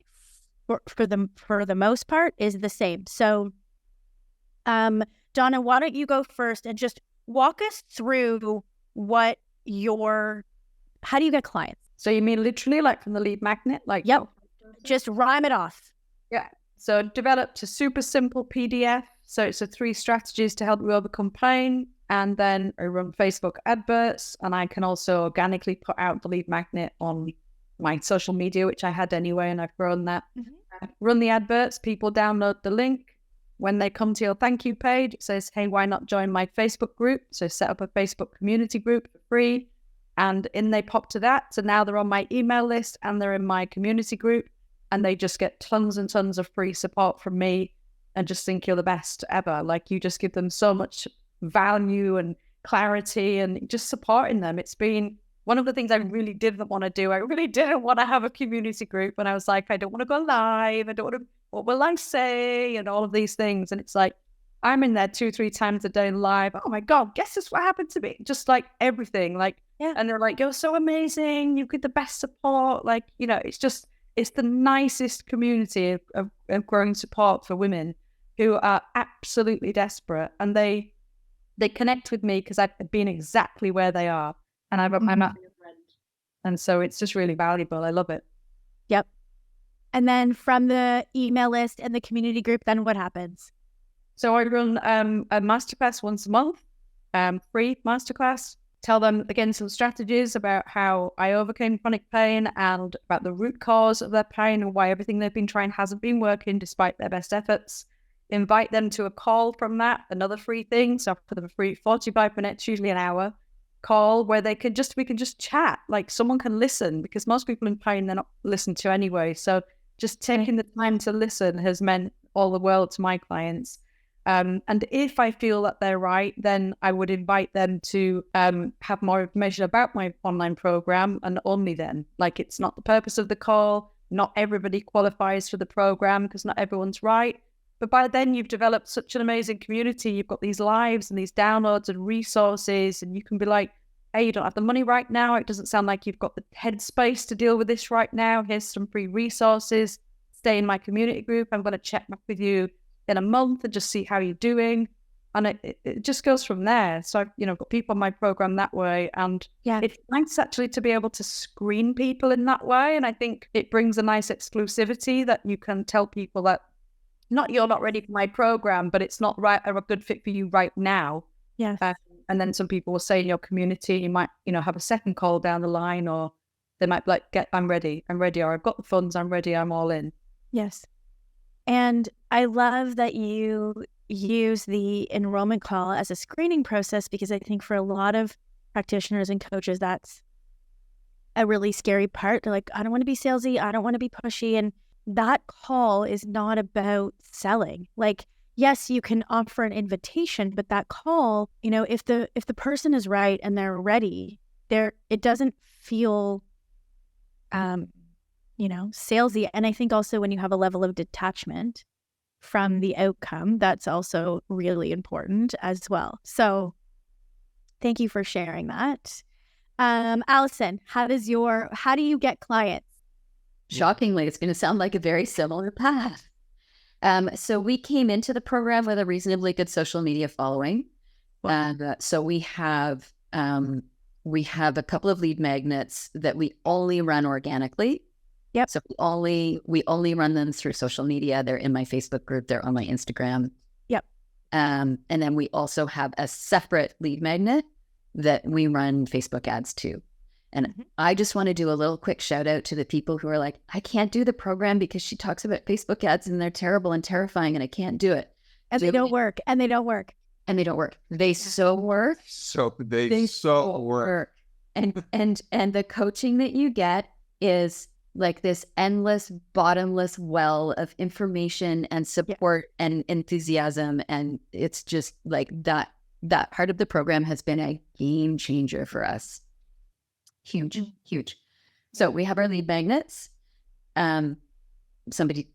for the most part is the same. So, Donna, why don't you go first and just walk us through how do you get clients? So you mean literally like from the lead magnet? Yep. Just rhyme it off. Yeah. So developed a super simple PDF. So it's 3 strategies to help you overcome pain. And then I run Facebook adverts, and I can also organically put out the lead magnet on my social media, which I had anyway, and I've grown that. I run the adverts, people download the link. When they come to your thank you page, it says, hey, why not join my Facebook group? So set up a Facebook community group for free. And in they pop to that. So now they're on my email list and they're in my community group, and they just get tons and tons of free support from me and just think you're the best ever. Like, you just give them so much value and clarity and just supporting them. It's been one of the things I really didn't want to do. I really didn't want to have a community group. And I was like, I don't want to go live. I don't want to, what will I say? And all of these things. And it's like, I'm in there 2-3 times a day live. Oh my God, guess this what happened to me? Just like everything. Like, yeah. And they're like, you're so amazing. You get the best support. Like, it's the nicest community of growing support for women who are absolutely desperate. And they connect with me because I've been exactly where they are. And I'm not a friend. And so it's just really valuable. I love it. Yep. And then from the email list and the community group, then what happens? So I run a masterclass once a month, free masterclass. Tell them, again, some strategies about how I overcame chronic pain and about the root cause of their pain and why everything they've been trying hasn't been working despite their best efforts. Invite them to a call from that, another free thing. So I offer them a free 45 minutes, usually an hour call where we can just chat. Like, someone can listen, because most people in pain, they're not listened to anyway. So just taking the time to listen has meant all the world to my clients. And if I feel that they're right, then I would invite them to have more information about my online program, and only then. Like, it's not the purpose of the call. Not everybody qualifies for the program because not everyone's right. But by then, you've developed such an amazing community. You've got these lives and these downloads and resources, and you can be like, hey, you don't have the money right now. It doesn't sound like you've got the headspace to deal with this right now. Here's some free resources. Stay in my community group. I'm going to check back with you in a month and just see how you're doing. And it just goes from there. So I've, got people on my program that way. And it's nice actually to be able to screen people in that way. And I think it brings a nice exclusivity that you can tell people that you're not ready for my program, but it's not right or a good fit for you right now. Yes. And then some people will say in your community, you might, have a second call down the line, or they might be like, I'm ready, or I've got the funds, I'm ready, I'm all in. Yes. And I love that you use the enrollment call as a screening process, because I think for a lot of practitioners and coaches, that's a really scary part. They're like, I don't want to be salesy, I don't want to be pushy. And that call is not about selling. Like, yes, you can offer an invitation, but that call, if the person is right and they're ready, it doesn't feel salesy. And I think also when you have a level of detachment from the outcome, that's also really important as well. So thank you for sharing that. Allison, how do you get clients? Shockingly, it's going to sound like a very similar path. So we came into the program with a reasonably good social media following. So we have a couple of lead magnets that we only run organically. Yep. So we only run them through social media. They're in my Facebook group. They're on my Instagram. Yep. And then we also have a separate lead magnet that we run Facebook ads to. And I just want to do a little quick shout out to the people who are like, I can't do the program because she talks about Facebook ads and they're terrible and terrifying and I can't do it. And they don't work. They so work. They so work. And the coaching that you get is like this endless, bottomless well of information and support and enthusiasm. And it's just like that part of the program has been a game changer for us. Huge. So we have our lead magnets. Somebody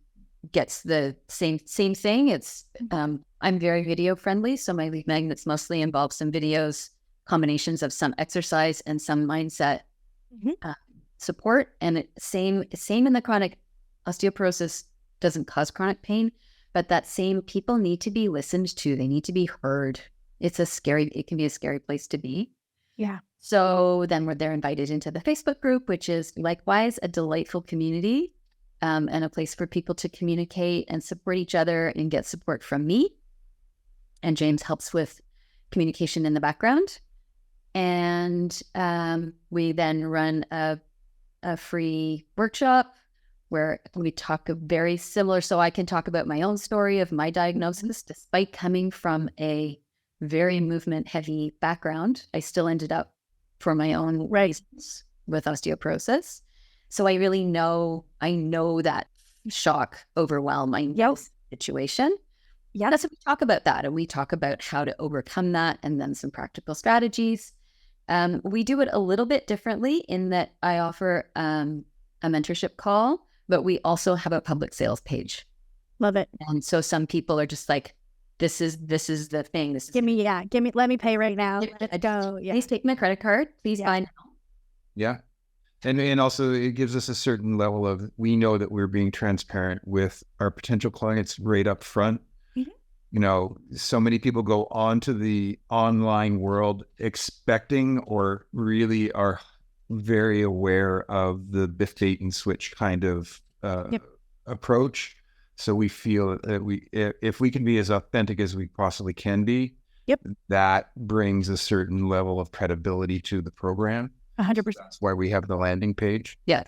gets the same thing. It's I'm very video friendly, so my lead magnets mostly involve some videos, combinations of some exercise and some mindset support. And same in the chronic osteoporosis doesn't cause chronic pain, but that same people need to be listened to. They need to be heard. It can be a scary place to be. Yeah. So then they're invited into the Facebook group, which is likewise a delightful community and a place for people to communicate and support each other and get support from me. And James helps with communication in the background. And we then run a free workshop where we talk very similar. So I can talk about my own story of my diagnosis. Despite coming from a very movement heavy background, I still ended up for my own reasons with osteoporosis. So I really know that shock, overwhelm, situation. Yeah. So we talk about that, and we talk about how to overcome that and then some practical strategies. We do it a little bit differently in that I offer a mentorship call, but we also have a public sales page. Love it. And so some people are just like, this is the thing. Let me pay right now. Please take my credit card. Please buy now. Yeah. And also it gives us a certain level of, we know that we're being transparent with our potential clients right up front. So many people go onto the online world expecting, or really are very aware of the biff, bait, and switch kind of approach. So we feel that if we can be as authentic as we possibly can be, that brings a certain level of credibility to the program. 100%. That's why we have the landing page. Yeah.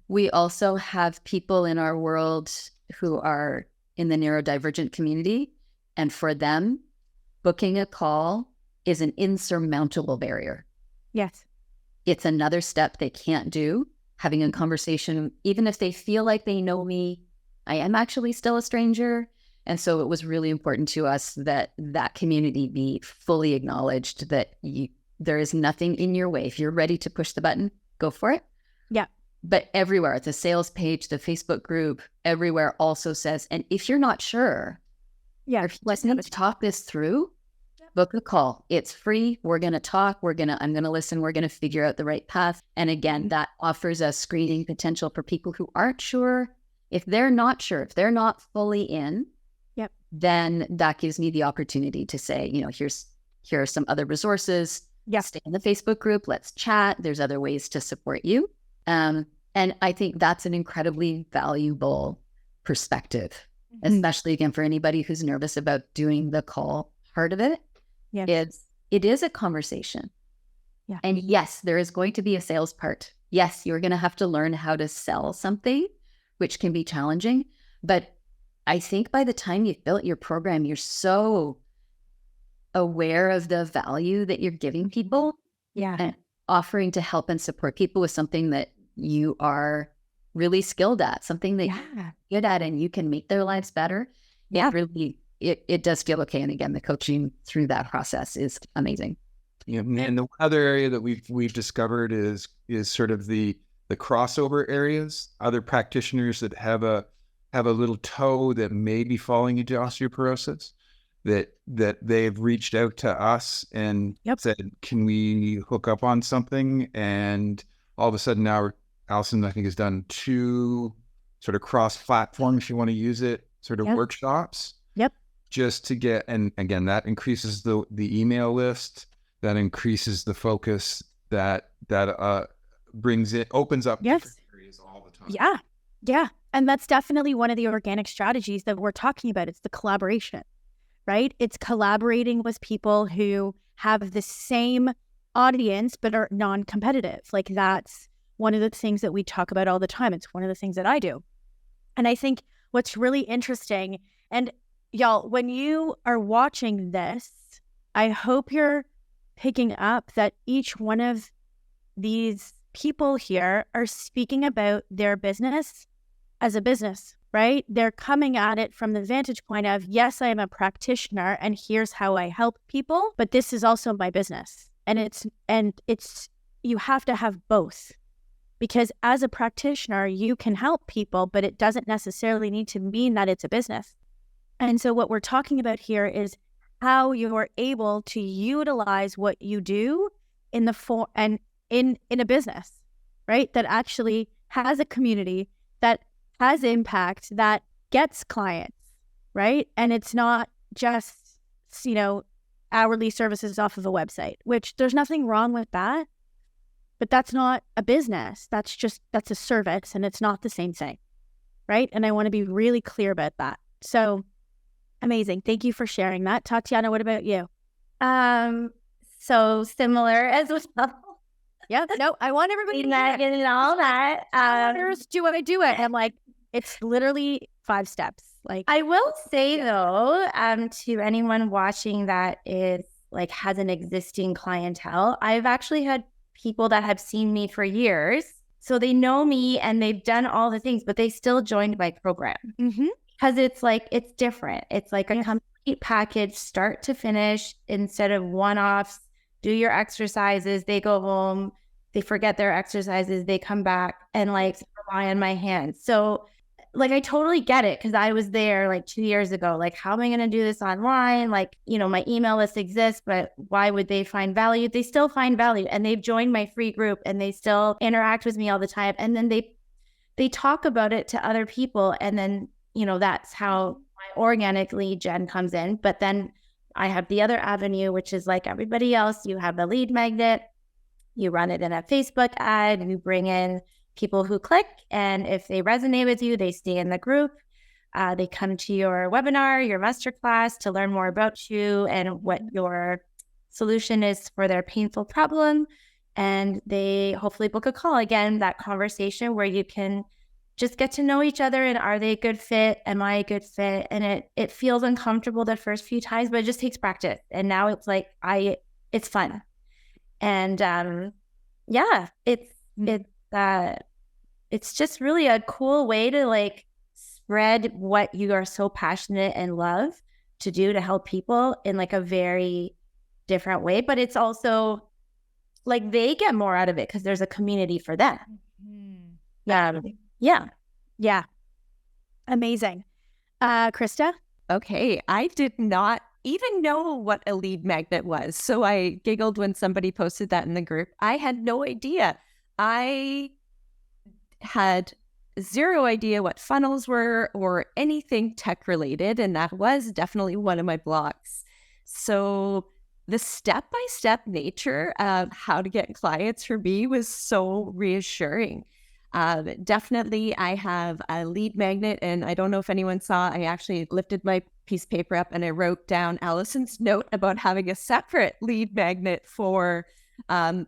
We also have people in our world who are in the neurodivergent community. And for them, booking a call is an insurmountable barrier. Yes. It's another step they can't do. Having a conversation, even if they feel like they know me, I am actually still a stranger. And so it was really important to us that that community be fully acknowledged, that there is nothing in your way. If you're ready to push the button, go for it. Yeah. But everywhere, the sales page, the Facebook group, everywhere also says, and if you're not sure, if you want to talk this through, book a call. It's free. We're going to talk. I'm going to listen. We're going to figure out the right path. And again, that offers a screening potential for people who aren't sure. If they're not sure, if they're not fully in, Yep. then that gives me the opportunity to say, here are some other resources. Yeah. Stay in the Facebook group. Let's chat. There's other ways to support you. And I think that's an incredibly valuable perspective, especially again, for anybody who's nervous about doing the call part of it. Yeah. It is a conversation. Yeah. And yes, there is going to be a sales part. Yes, you're going to have to learn how to sell something, which can be challenging. But I think by the time you've built your program, you're so aware of the value that you're giving people and offering to help and support people with something that you are really skilled at, something that you're good at, and you can make their lives better. Yeah. It does feel okay. And again, the coaching through that process is amazing. Yeah, and the other area that we've discovered is sort of the crossover areas, other practitioners that have a little toe that may be falling into osteoporosis, that they've reached out to us and said, can we hook up on something? And all of a sudden now Allison, I think, has done 2 sort of cross-platform, if you want to use it, sort of workshops. Yep. Just to get, and again, that increases the email list, that increases the focus, that opens up different areas all the time. Yeah. Yeah. And that's definitely one of the organic strategies that we're talking about. It's the collaboration, right? It's collaborating with people who have the same audience but are non-competitive. Like, that's one of the things that we talk about all the time. It's one of the things that I do. And I think what's really interesting, and y'all, when you are watching this, I hope you're picking up that each one of these people here are speaking about their business as a business, right? They're coming at it from the vantage point of, yes, I am a practitioner and here's how I help people, but this is also my business. And it's you have to have both, because as a practitioner, you can help people, but it doesn't necessarily need to mean that it's a business. And so what we're talking about here is how you're able to utilize what you do in a business, right? That actually has a community, that has impact, that gets clients, right? And it's not just, hourly services off of a website, which there's nothing wrong with that, but that's not a business. That's a service, and it's not the same thing, right? And I want to be really clear about that. So amazing. Thank you for sharing that. Tatiana, what about you? So similar as well. Yeah, no, I want everybody to That and all that. do I do it? I'm like, it's literally 5 steps. Like, I will say though, to anyone watching that is like has an existing clientele, I've actually had people that have seen me for years, so they know me and they've done all the things, but they still joined my program because it's like, it's different. It's like a complete package, start to finish, instead of one-offs. Do your exercises, they go home, they forget their exercises, they come back and like rely on my hands. So like, I totally get it, because I was there like 2 years ago. Like, how am I going to do this online? Like, my email list exists, but why would they find value? They still find value, and they've joined my free group and they still interact with me all the time. And then they talk about it to other people. And then, that's how my organic lead gen comes in. But then I have the other avenue, which is like everybody else. You have a lead magnet, you run it in a Facebook ad, you bring in people who click, and if they resonate with you, they stay in the group. They come to your webinar, your masterclass, to learn more about you and what your solution is for their painful problem. And they hopefully book a call. Again, that conversation where you can just get to know each other, and are they a good fit? Am I a good fit? And it feels uncomfortable the first few times, but it just takes practice. And now it's like, it's fun. And it's just really a cool way to like spread what you are so passionate and love to do to help people in like a very different way. But it's also like they get more out of it because there's a community for them. Yeah. Amazing. Krista? Okay, I did not even know what a lead magnet was. So I giggled when somebody posted that in the group. I had no idea. I had zero idea what funnels were or anything tech related. And that was definitely one of my blocks. So the step-by-step nature of how to get clients for me was so reassuring. Definitely, I have a lead magnet, and I don't know if anyone saw, I actually lifted my piece of paper up and I wrote down Allison's note about having a separate lead magnet for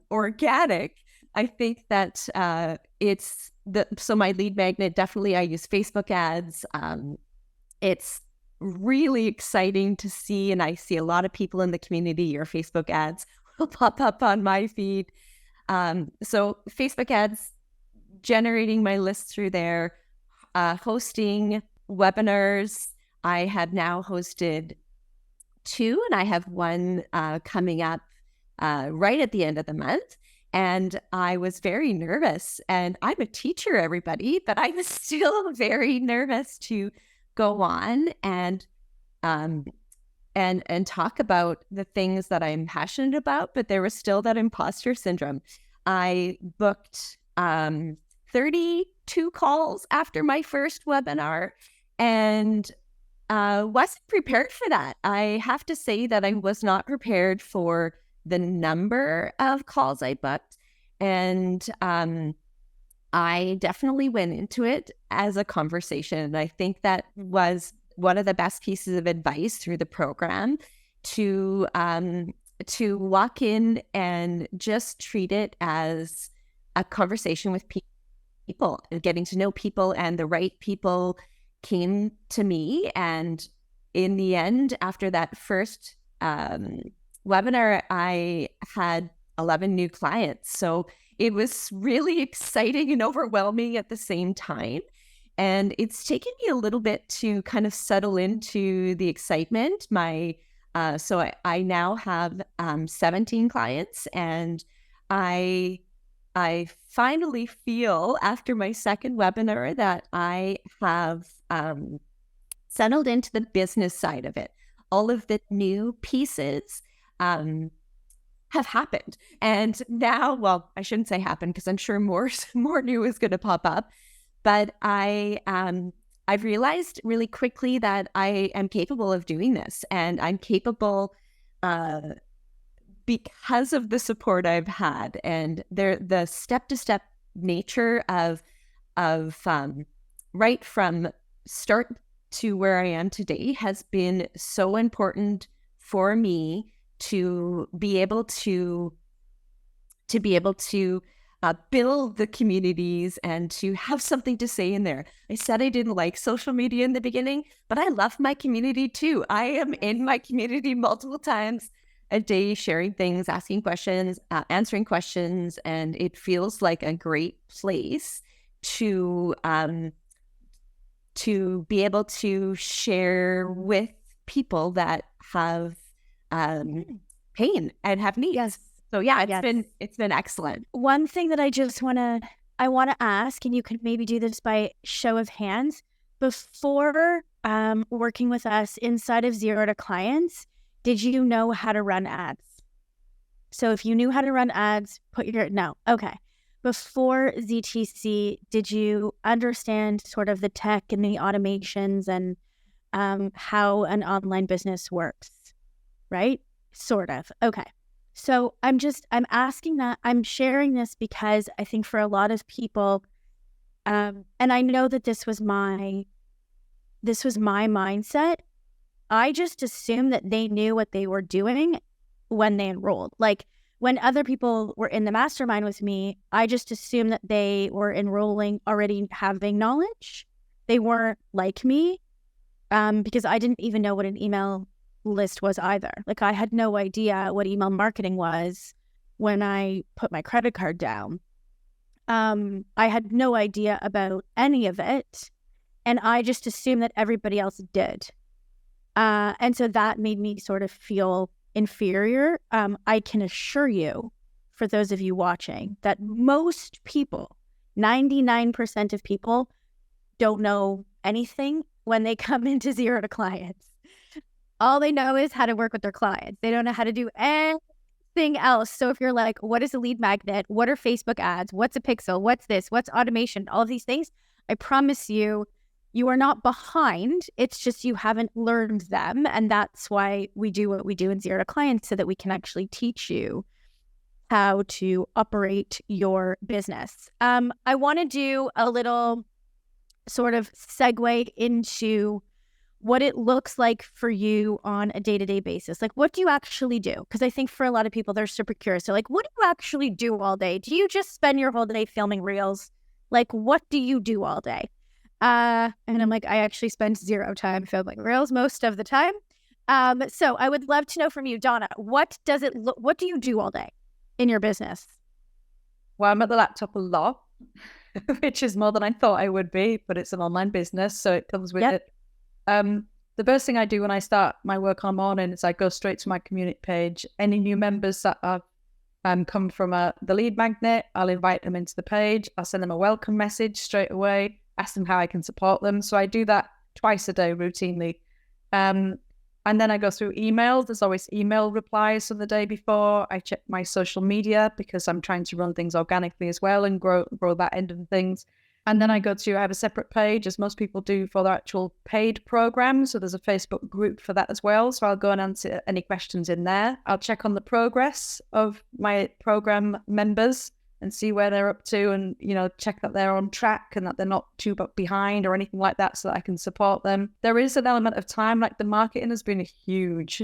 organic. I think that so my lead magnet, definitely I use Facebook ads. It's really exciting to see, and I see a lot of people in the community, your Facebook ads will pop up on my feed. So Facebook ads, generating my list through there, hosting webinars. I have now hosted 2, and I have one coming up right at the end of the month. And I was very nervous, and I'm a teacher, everybody, but I was still very nervous to go on and talk about the things that I'm passionate about, but there was still that imposter syndrome. I booked 32 calls after my first webinar and wasn't prepared for that. I have to say that I was not prepared for the number of calls I booked. And I definitely went into it as a conversation. And I think that was one of the best pieces of advice through the program, to walk in and just treat it as a conversation with people and getting to know people, and the right people came to me. And in the end, after that first webinar, I had 11 new clients. So it was really exciting and overwhelming at the same time. And it's taken me a little bit to kind of settle into the excitement. So I now have 17 clients, and I finally feel after my second webinar that I have settled into the business side of it. All of the new pieces have happened. And now, well, I shouldn't say happened, because I'm sure more new is going to pop up. But I've realized really quickly that I am capable of doing this, and I'm capable because of the support I've had, and the step-to-step nature of right from start to where I am today has been so important for me to be able to build the communities and to have something to say in there. I said I didn't like social media in the beginning, but I love my community too. I am in my community multiple times a day, sharing things, asking questions, answering questions, and it feels like a great place to be able to share with people that have pain and have needs. Yes. So yeah, it's been excellent. One thing that I want to ask, and you could maybe do this by show of hands, before working with us inside of Zero to Clients, did you know how to run ads? So if you knew how to run ads, no. Okay. Before ZTC, did you understand sort of the tech and the automations and how an online business works? Right? Sort of. Okay. So I'm asking that, I'm sharing this because I think for a lot of people, and I know that this was my mindset. I just assumed that they knew what they were doing when they enrolled. Like when other people were in the mastermind with me, I just assumed that they were enrolling already having knowledge. They weren't like me because I didn't even know what an email list was either. Like I had no idea what email marketing was when I put my credit card down. I had no idea about any of it, and I just assumed that everybody else did. And so that made me sort of feel inferior. I can assure you, for those of you watching, that most people, 99% of people, don't know anything when they come into Zero to Clients. All they know is how to work with their clients. They don't know how to do anything else. So if you're like, what is a lead magnet? What are Facebook ads? What's a pixel? What's this? What's automation? All of these things. I promise you, you are not behind. It's just you haven't learned them. And that's why we do what we do in Zero to Clients, so that we can actually teach you how to operate your business. I want to do a little sort of segue into what it looks like for you on a day-to-day basis. Like, what do you actually do? Because I think for a lot of people, they're super curious. So like, what do you actually do all day? Do you just spend your whole day filming reels? Like, what do you do all day? And I'm like, I actually spend zero time filming reels most of the time. So I would love to know from you, Donna, what do you do all day in your business? Well, I'm at the laptop a lot, which is more than I thought I would be, but it's an online business, so it comes with it. The first thing I do when I start my work on morning is I go straight to my community page. Any new members that have come from the lead magnet, I'll invite them into the page. I'll send them a welcome message straight away, ask them how I can support them. So I do that twice a day routinely. And then I go through emails. There's always email replies from the day before. I check my social media because I'm trying to run things organically as well and grow that end of things. And then I have a separate page, as most people do, for their actual paid program. So there's a Facebook group for that as well. So I'll go and answer any questions in there. I'll check on the progress of my program members and see where they're up to, and, check that they're on track and that they're not too behind or anything like that, so that I can support them. There is an element of time, like the marketing has been a huge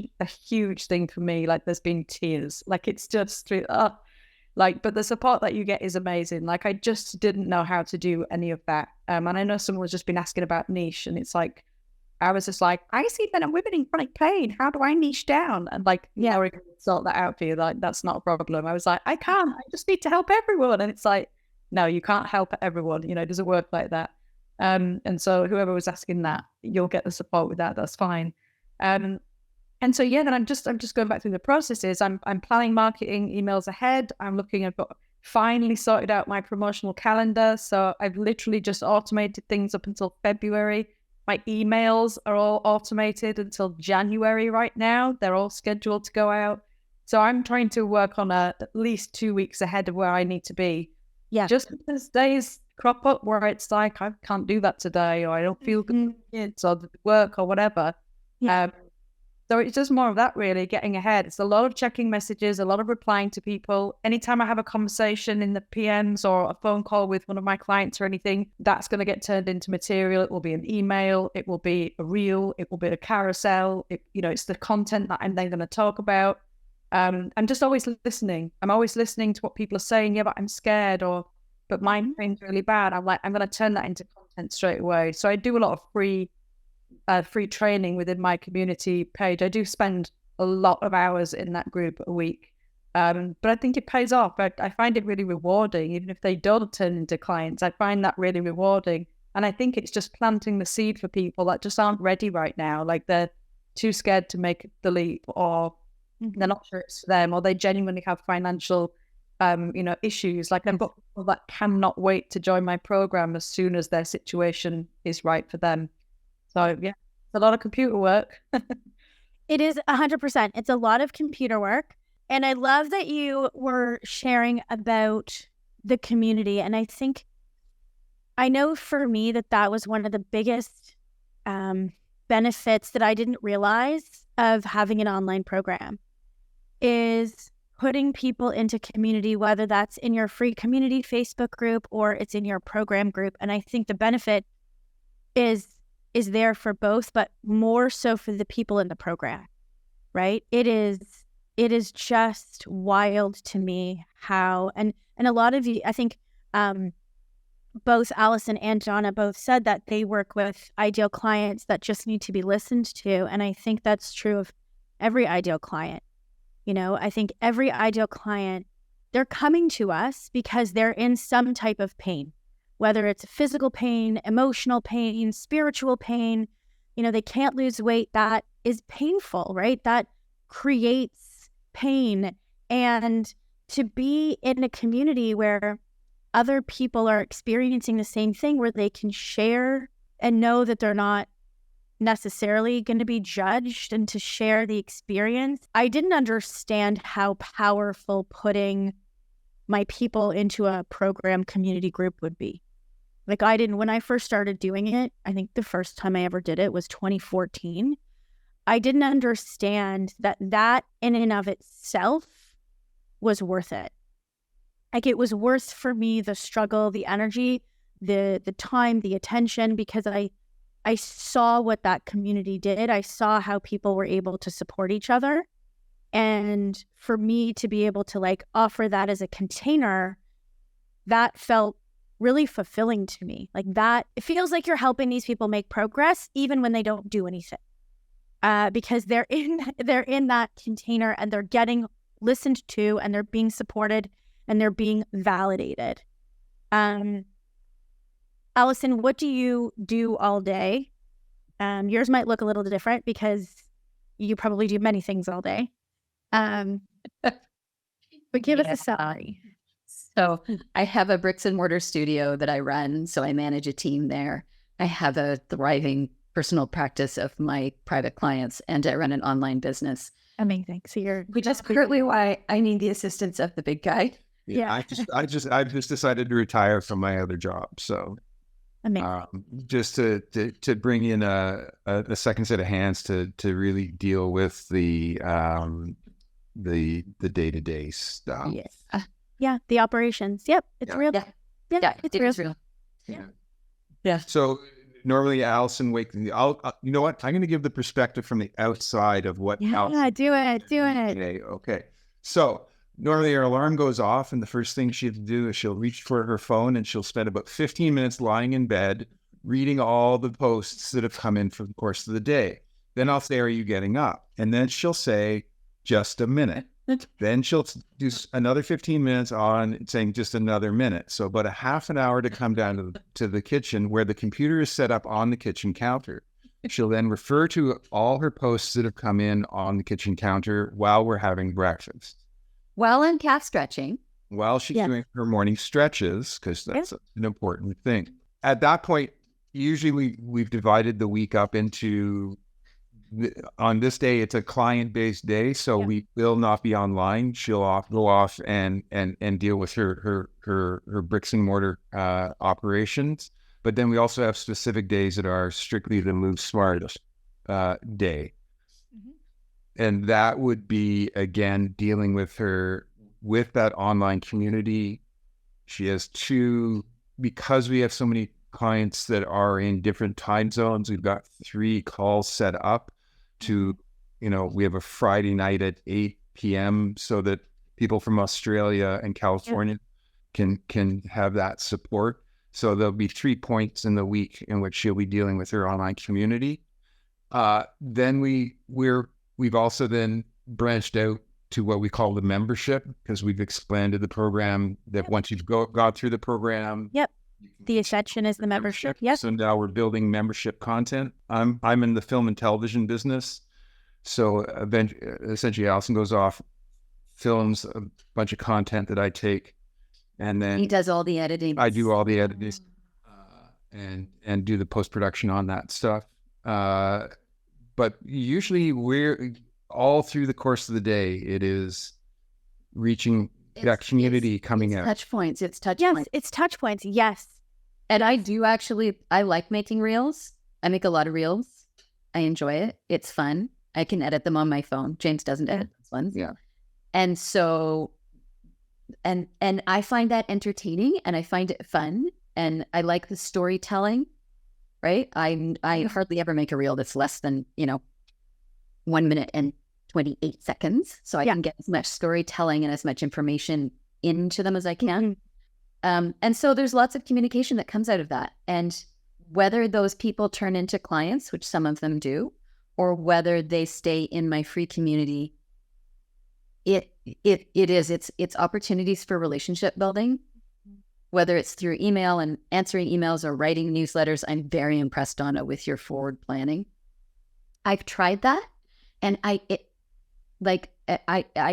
thing for me. Like, there's been tears. Like, it's just, but the support that you get is amazing. Like, I just didn't know how to do any of that. And I know someone has just been asking about niche, and it's like, I was just like, I see men and women in chronic pain. How do I niche down? And like, Laura can sort that out for you. Like, that's not a problem. I was like, I can't. I just need to help everyone. And it's like, no, you can't help everyone. It doesn't work like that. And so whoever was asking that, you'll get the support with that. That's fine. And so then I'm just going back through the processes. I'm planning marketing emails ahead. I've got finally sorted out my promotional calendar. So I've literally just automated things up until February. My emails are all automated until January right now. They're all scheduled to go out. So I'm trying to work on at least 2 weeks ahead of where I need to be. Yeah. Just because days crop up where it's like, I can't do that today, or I don't feel good with kids or work or whatever. Yeah. So it's just more of that, really, getting ahead. It's a lot of checking messages, a lot of replying to people. Anytime I have a conversation in the PMs or a phone call with one of my clients or anything, that's going to get turned into material. It will be an email. It will be a reel. It will be a carousel. It's the content that I'm then going to talk about. I'm just always listening. I'm always listening to what people are saying. Yeah, but I'm scared, but my pain's really bad. I'm like, I'm going to turn that into content straight away. So I do a lot of free training within my community page. I do spend a lot of hours in that group a week, but I think it pays off. I find it really rewarding, even if they don't turn into clients. I find that really rewarding, and I think it's just planting the seed for people that just aren't ready right now. Like, they're too scared to make the leap, or they're not sure it's for them, or they genuinely have financial issues. Like, I've got people that cannot wait to join my program as soon as their situation is right for them. So, yeah, it's a lot of computer work. It is 100%. It's a lot of computer work. And I love that you were sharing about the community. And I know for me that was one of the biggest benefits that I didn't realize of having an online program, is putting people into community, whether that's in your free community Facebook group or it's in your program group. And I think the benefit is there for both, but more so for the people in the program, right? It is just wild to me how, and a lot of you, I think both Allison and Donna both said that they work with ideal clients that just need to be listened to. And I think that's true of every ideal client. I think every ideal client, they're coming to us because they're in some type of pain. Whether it's physical pain, emotional pain, spiritual pain, they can't lose weight. That is painful, right? That creates pain. And to be in a community where other people are experiencing the same thing, where they can share and know that they're not necessarily going to be judged, and to share the experience. I didn't understand how powerful putting my people into a program community group would be. Like when I first started doing it, I think the first time I ever did it was 2014. I didn't understand that in and of itself was worth it. Like it was worth for me the struggle, the energy, the time, the attention, because I saw what that community did. I saw how people were able to support each other. And for me to be able to like offer that as a container, that felt really fulfilling to me. Like that, it feels like you're helping these people make progress even when they don't do anything. Because they're in that container and they're getting listened to and they're being supported and they're being validated. Allison, what do you do all day? Yours might look a little different because you probably do many things all day. But give us a summary. So I have a bricks and mortar studio that I run. So I manage a team there. I have a thriving personal practice of my private clients, and I run an online business. Amazing. So which is partly why I need the assistance of the big guy. Yeah. I've just decided to retire from my other job. So just to bring in a second set of hands to really deal with the day-to-day stuff. Yes. Yeah, the operations. Yep, it's real. Yeah, it's real. Yeah. So normally Allison you know what? I'm going to give the perspective from the outside of what Allison. Do it. Okay. So normally her alarm goes off and the first thing she'll do is she'll reach for her phone and she'll spend about 15 minutes lying in bed reading all the posts that have come in for the course of the day. Then I'll say, are you getting up? And then she'll say, just a minute. Then she'll do another 15 minutes on saying just another minute. So about a half an hour to come down to the kitchen where the computer is set up on the kitchen counter. She'll then refer to all her posts that have come in on the kitchen counter while we're having breakfast. While I'm calf stretching. While she's doing her morning stretches, because that's an important thing. At that point, usually we've divided the week up into... on this day, it's a client-based day, so we will not be online. She'll go off and deal with her bricks and mortar operations. But then we also have specific days that are strictly the Move Smart day. Mm-hmm. And that would be, again, dealing with that online community. She has because we have so many clients that are in different time zones, we've got 3 calls set up to, we have a Friday night at 8 p.m. so that people from Australia and California can have that support. So there'll be 3 points in the week in which she'll be dealing with her online community. Then we've also then branched out to what we call the membership, because we've expanded the program that once you've got through the program. Yep. The Ascension is the membership. Yes. So now we're building membership content. I'm in the film and television business. So essentially Allison goes off, films a bunch of content that I take, and then he does all the editing. I do all the editing and do the post-production on that stuff. But usually we're all through the course of the day, it is reaching that community coming out. Touch points. It's touch points. Yes, it's touch points. Yes. And I like making reels. I make a lot of reels. I enjoy it. It's fun. I can edit them on my phone. James doesn't edit this one. Yeah. And so, and I find that entertaining and I find it fun and I like the storytelling, right? I hardly ever make a reel that's less than, 1 minute and 28 seconds. So I can get as much storytelling and as much information into them as I can. And so there's lots of communication that comes out of that. And whether those people turn into clients, which some of them do, or whether they stay in my free community, it's opportunities for relationship building, whether it's through email and answering emails or writing newsletters. I'm very impressed, Donna, with your forward planning. I've tried that and I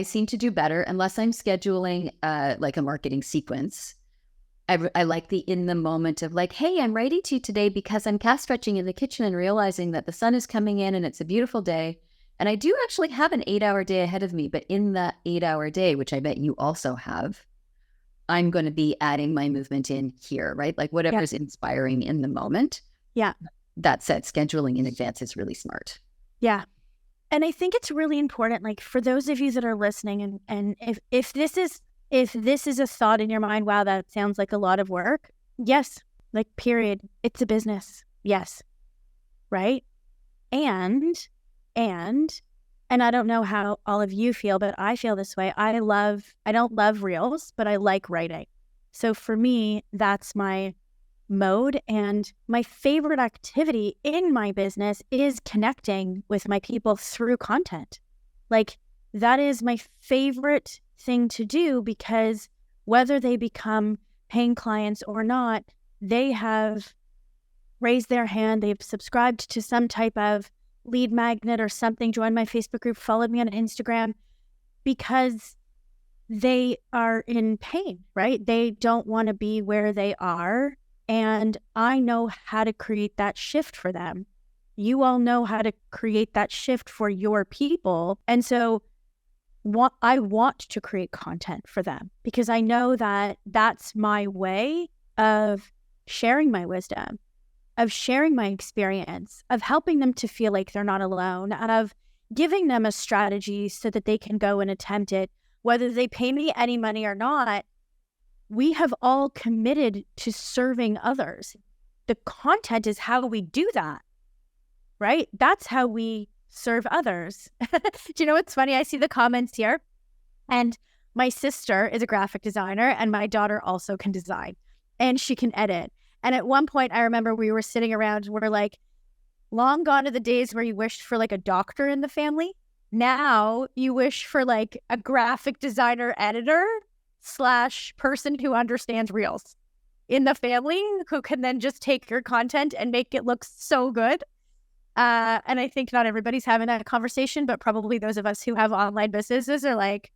seem to do better unless I'm scheduling like a marketing sequence. I like the in the moment of like, hey, I'm writing to you today because I'm calf stretching in the kitchen and realizing that the sun is coming in and it's a beautiful day. And I do actually have an 8-hour day ahead of me, but in that 8-hour day, which I bet you also have, I'm going to be adding my movement in here, right? Like whatever's inspiring in the moment. Yeah. That said, scheduling in advance is really smart. Yeah. And I think it's really important, like for those of you that are listening, and if this is a thought in your mind, wow, that sounds like a lot of work. Yes. Like period. It's a business. Yes. Right. And I don't know how all of you feel, but I feel this way. I don't love reels, but I like writing. So for me, that's my mode. And my favorite activity in my business is connecting with my people through content. Like that is my favorite thing to do, because whether they become paying clients or not, they have raised their hand, they've subscribed to some type of lead magnet or something, joined my Facebook group, followed me on Instagram, because they are in pain, right? They don't want to be where they are. And I know how to create that shift for them. You all know how to create that shift for your people. And so I want to create content for them, because I know that that's my way of sharing my wisdom, of sharing my experience, of helping them to feel like they're not alone, and of giving them a strategy so that they can go and attempt it. Whether they pay me any money or not, we have all committed to serving others. The content is how we do that, right? That's how we serve others. Do you know what's funny? I see the comments here, and my sister is a graphic designer, and my daughter also can design, and she can edit. And at one point, I remember we were sitting around and we're like, long gone are the days where you wished for like a doctor in the family. Now you wish for like a graphic designer editor / person who understands reels in the family, who can then just take your content and make it look so good. And I think not everybody's having that conversation, but probably those of us who have online businesses are like,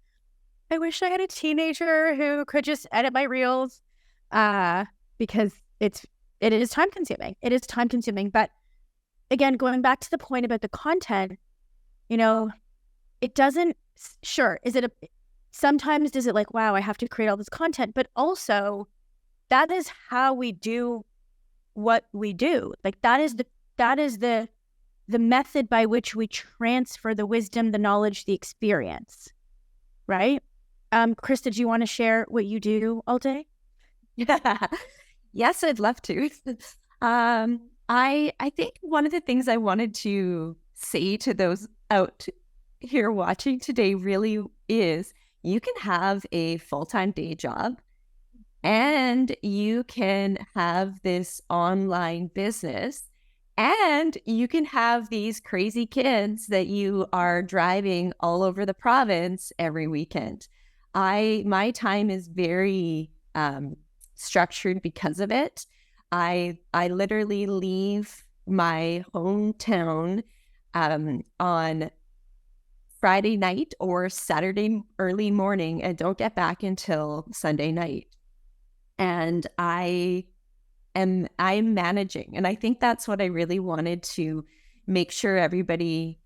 I wish I had a teenager who could just edit my reels, because it is time consuming. It is time consuming. But again, going back to the point about the content, it doesn't, sure, sometimes does it like, wow, I have to create all this content, but also that is how we do what we do. Like that is the method by which we transfer the wisdom, the knowledge, the experience, right? Krista, do you want to share what you do all day? Yes, I'd love to. I think one of the things I wanted to say to those out here watching today really is you can have a full-time day job and you can have this online business and you can have these crazy kids that you are driving all over the province every weekend. My time is very structured because of it. I literally leave my hometown on Friday night or Saturday early morning and don't get back until Sunday night. And I'm managing. And I think that's what I really wanted to make sure everybody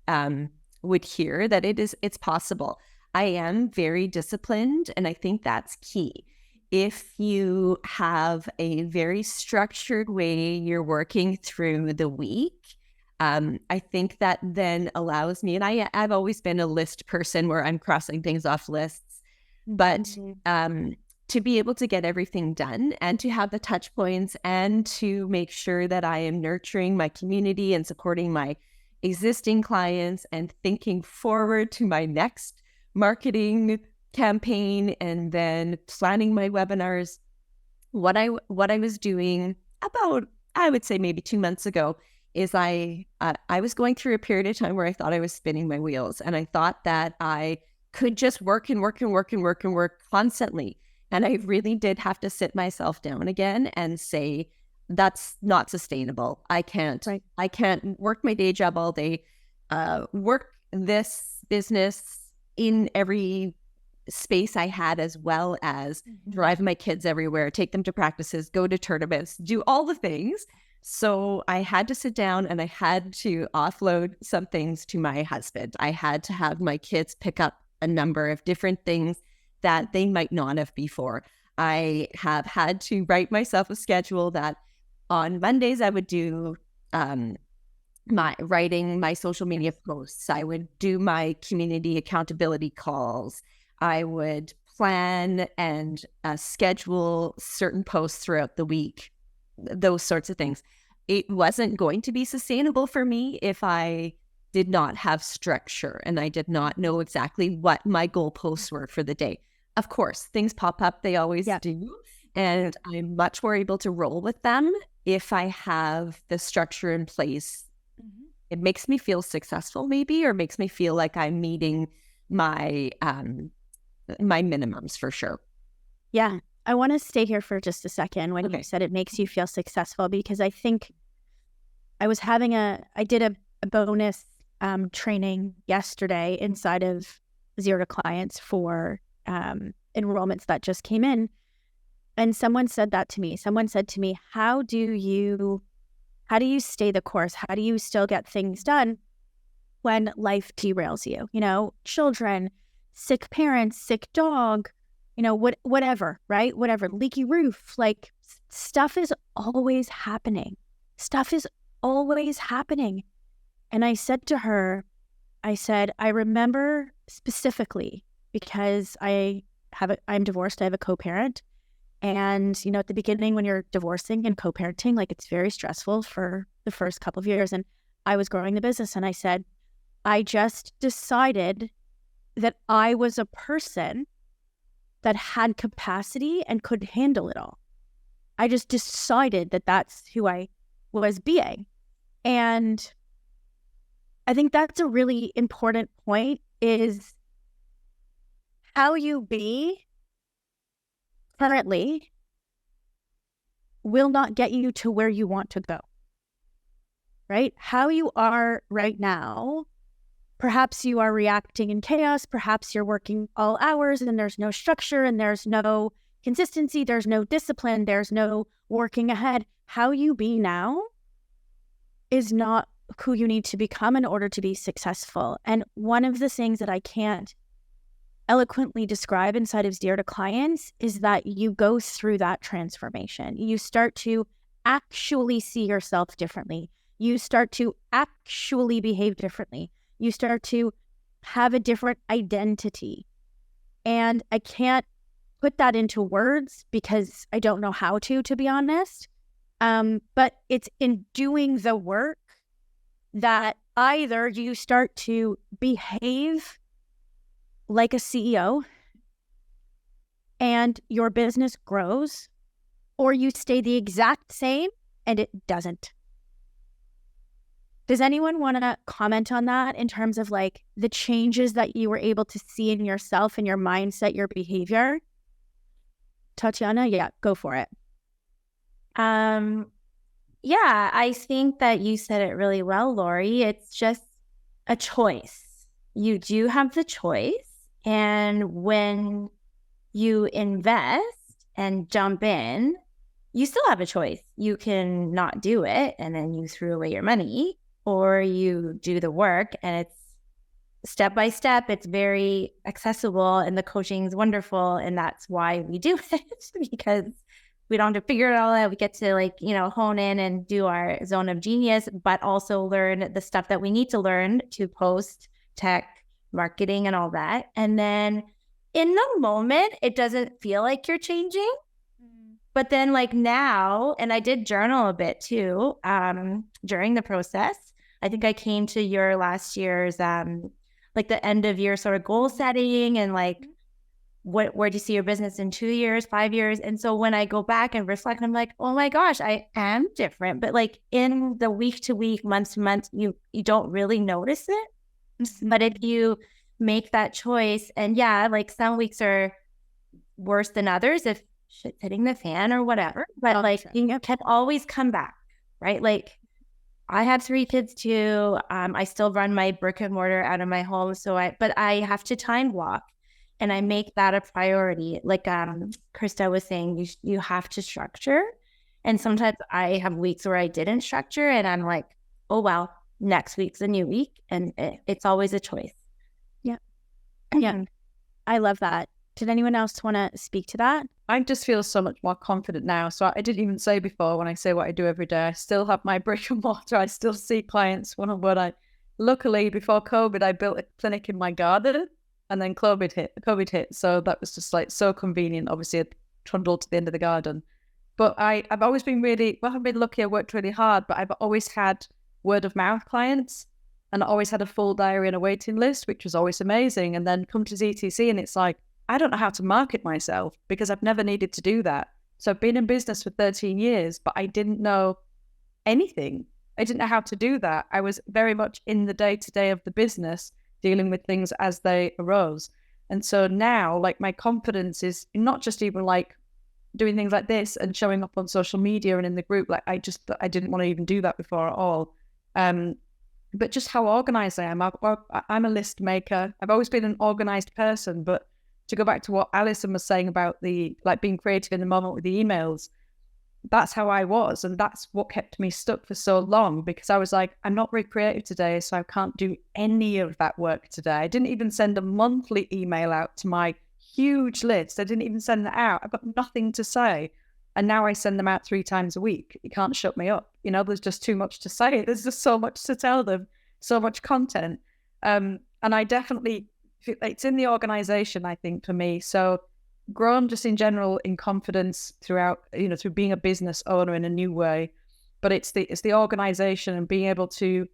would hear, that it's possible. I am very disciplined, and I think that's key. If you have a very structured way you're working through the week, I think that then allows me, and I've always been a list person where I'm crossing things off lists, but to be able to get everything done and to have the touch points and to make sure that I am nurturing my community and supporting my existing clients and thinking forward to my next marketing campaign and then planning my webinars. What I was doing about, I would say maybe 2 months ago, is I was going through a period of time where I thought I was spinning my wheels, and I thought that I could just work and work and work and work and work constantly. And I really did have to sit myself down again and say, that's not sustainable. I can't work my day job all day, work this business in every space I had, as well as drive my kids everywhere, take them to practices, go to tournaments, do all the things. So I had to sit down and I had to offload some things to my husband. I had to have my kids pick up a number of different things that they might not have before. I have had to write myself a schedule that on Mondays I would do writing my social media posts. I would do my community accountability calls. I would plan and schedule certain posts throughout the week, those sorts of things. It wasn't going to be sustainable for me if I did not have structure and I did not know exactly what my goalposts were for the day. Of course, things pop up, they always do. And I'm much more able to roll with them if I have the structure in place. It makes me feel successful maybe, or makes me feel like I'm meeting my my minimums for sure. Yeah. I want to stay here for just a second when you said it makes you feel successful, because I think I did a bonus training yesterday inside of Zero to Clients for enrollments that just came in. And someone said that to me. Someone said to me, how do you stay the course? How do you still get things done when life derails you? You know, children, sick parents, sick dog, you know, whatever, right? Whatever, leaky roof, like stuff is always happening. Stuff is always happening. And I said to her, I remember specifically because I'm divorced, I have a co-parent. And, you know, at the beginning when you're divorcing and co-parenting, like it's very stressful for the first couple of years. And I was growing the business and I said, I just decided that I was a person that had capacity and could handle it all. I just decided that that's who I was being. And I think that's a really important point, is how you be currently will not get you to where you want to go, right? How you are right now, perhaps you are reacting in chaos, perhaps you're working all hours and there's no structure and there's no consistency, there's no discipline, there's no working ahead. How you be now is not who you need to become in order to be successful. And one of the things that I can't eloquently describe inside of Zero to Clients is that you go through that transformation. You start to actually see yourself differently. You start to actually behave differently. You start to have a different identity. And I can't put that into words because I don't know how to be honest. But it's in doing the work that either you start to behave like a CEO and your business grows, or you stay the exact same and it doesn't. Does anyone want to comment on that in terms of like the changes that you were able to see in yourself and your mindset, your behavior? Tatiana, yeah, go for it. Yeah, I think that you said it really well, Lori. It's just a choice. You do have the choice. And when you invest and jump in, you still have a choice. You can not do it and then you threw away your money, or you do the work and it's step by step. It's very accessible and the coaching is wonderful. And that's why we do it, because we don't have to figure it all out. We get to hone in and do our zone of genius, but also learn the stuff that we need to learn to post, tech, marketing, and all that. And then in the moment, it doesn't feel like you're changing. But then now, and I did journal a bit too during the process. I think I came to your last year's the end of year sort of goal setting and where do you see your business in 2 years, 5 years? And so when I go back and reflect, I'm like, oh my gosh, I am different. But in the week to week, month to month, you don't really notice it. But if you make that choice, and some weeks are worse than others if shit's hitting the fan or whatever, but you can always come back, right? I have 3 kids too. I still run my brick and mortar out of my home. But I have to time block. And I make that a priority. Krista was saying, you have to structure. And sometimes I have weeks where I didn't structure and I'm like, oh, well, next week's a new week. And it's always a choice. Yeah. Yeah. I love that. Did anyone else want to speak to that? I just feel so much more confident now. So I didn't even say before, when I say what I do every day, I still have my brick and mortar. I still see clients one-on-one. Luckily, before COVID, I built a clinic in my garden, and then COVID hit. So that was just like so convenient. Obviously, I trundled to the end of the garden. But I've always been I've been lucky. I worked really hard, but I've always had word of mouth clients, and I always had a full diary and a waiting list, which was always amazing. And then come to ZTC, and it's like, I don't know how to market myself because I've never needed to do that. So I've been in business for 13 years, but I didn't know anything. I didn't know how to do that. I was very much in the day-to-day of the business, dealing with things as they arose. And so now, like, my confidence is not just even like doing things like this and showing up on social media and in the group. Like, I didn't want to even do that before at all. But just how organized I am. I'm a list maker. I've always been an organized person, but to go back to what Alison was saying about being creative in the moment with the emails, that's how I was. And that's what kept me stuck for so long, because I was like, I'm not very creative today, so I can't do any of that work today. I didn't even send a monthly email out to my huge list. I didn't even send that out. I've got nothing to say. And now I send them out 3 times a week. You can't shut me up. There's just too much to say. There's just so much to tell them, so much content. And I definitely, it's in the organization, I think, for me. So grown just in general in confidence throughout, through being a business owner in a new way. But it's the organization and being able to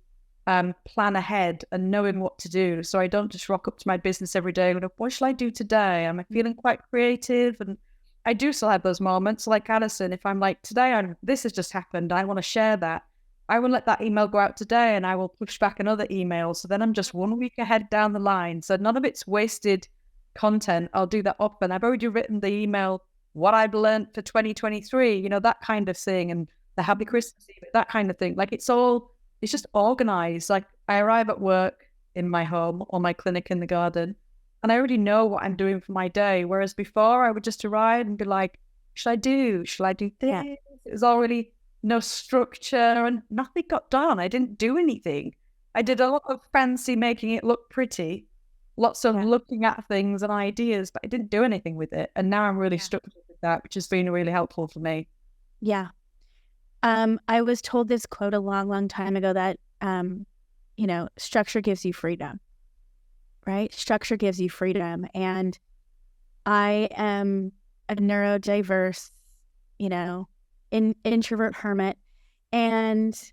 plan ahead and knowing what to do. So I don't just rock up to my business every day and go, what shall I do today? Am I feeling quite creative? And I do still have those moments, like Alison. If I'm like, today this has just happened, I want to share that, I will let that email go out today, and I will push back another email. So then I'm just 1 week ahead down the line. So none of it's wasted content. I'll do that often. I've already written the email, what I've learned for 2023, that kind of thing, and the happy Christmas Eve, that kind of thing. Like, it's just organized. Like, I arrive at work in my home or my clinic in the garden, and I already know what I'm doing for my day. Whereas before, I would just arrive and be like, shall I do this? Yeah. It was already no structure, and nothing got done. I didn't do anything. I did a lot of fancy making it look pretty, lots of looking at things and ideas, but I didn't do anything with it. And now I'm really structured with that, which has been really helpful for me. Yeah. I was told this quote a long, long time ago that, structure gives you freedom, right? Structure gives you freedom. And I am a neurodiverse, introvert hermit. And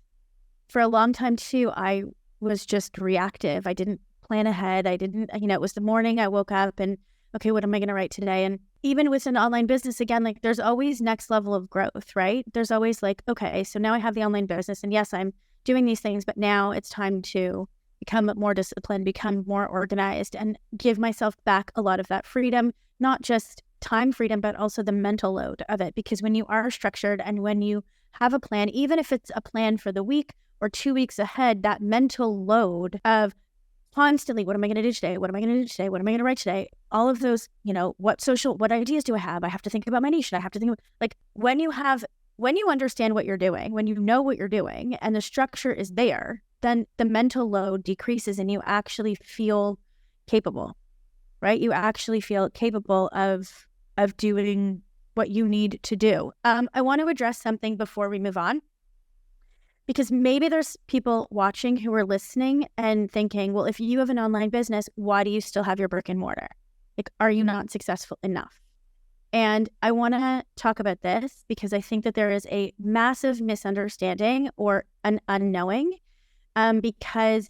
for a long time too, I was just reactive. I didn't plan ahead. I didn't, it was the morning I woke up and, okay, what am I going to write today? And even with an online business, again, like, there's always next level of growth, right? There's always like, okay, so now I have the online business, and yes, I'm doing these things, but now it's time to become more disciplined, become more organized, and give myself back a lot of that freedom, not just time freedom, but also the mental load of it. Because when you are structured and when you have a plan, even if it's a plan for the week or 2 weeks ahead, that mental load of constantly, what am I going to do today? What am I going to do today? What am I going to write today? All of those, what ideas do I have? I have to think about my niche. I have to think, like, when you understand what you're doing, when you know what you're doing and the structure is there, then the mental load decreases and you actually feel capable, right? You actually feel capable of doing what you need to do. I want to address something before we move on, because maybe there's people watching who are listening and thinking, well, if you have an online business, why do you still have your brick and mortar? Like, are you not successful enough? And I want to talk about this because I think that there is a massive misunderstanding or an unknowing because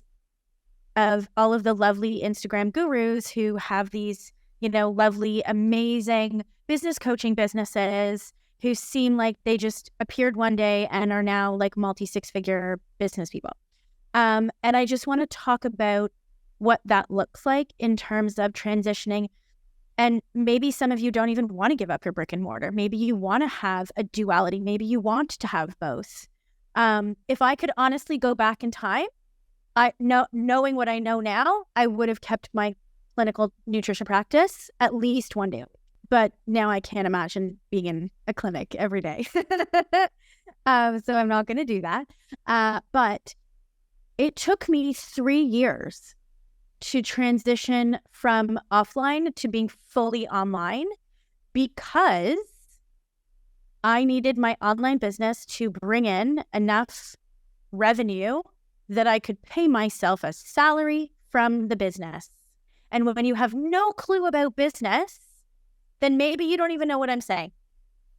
of all of the lovely Instagram gurus who have these, lovely, amazing business coaching businesses who seem like they just appeared one day and are now like multi-6-figure business people. And I just want to talk about what that looks like in terms of transitioning. And maybe some of you don't even want to give up your brick and mortar. Maybe you want to have a duality. Maybe you want to have both. If I could honestly go back in time, knowing what I know now, I would have kept my clinical nutrition practice at least one day a week. But now I can't imagine being in a clinic every day. So I'm not going to do that. But it took me 3 years to transition from offline to being fully online because I needed my online business to bring in enough revenue that I could pay myself a salary from the business. And when you have no clue about business, then maybe you don't even know what I'm saying.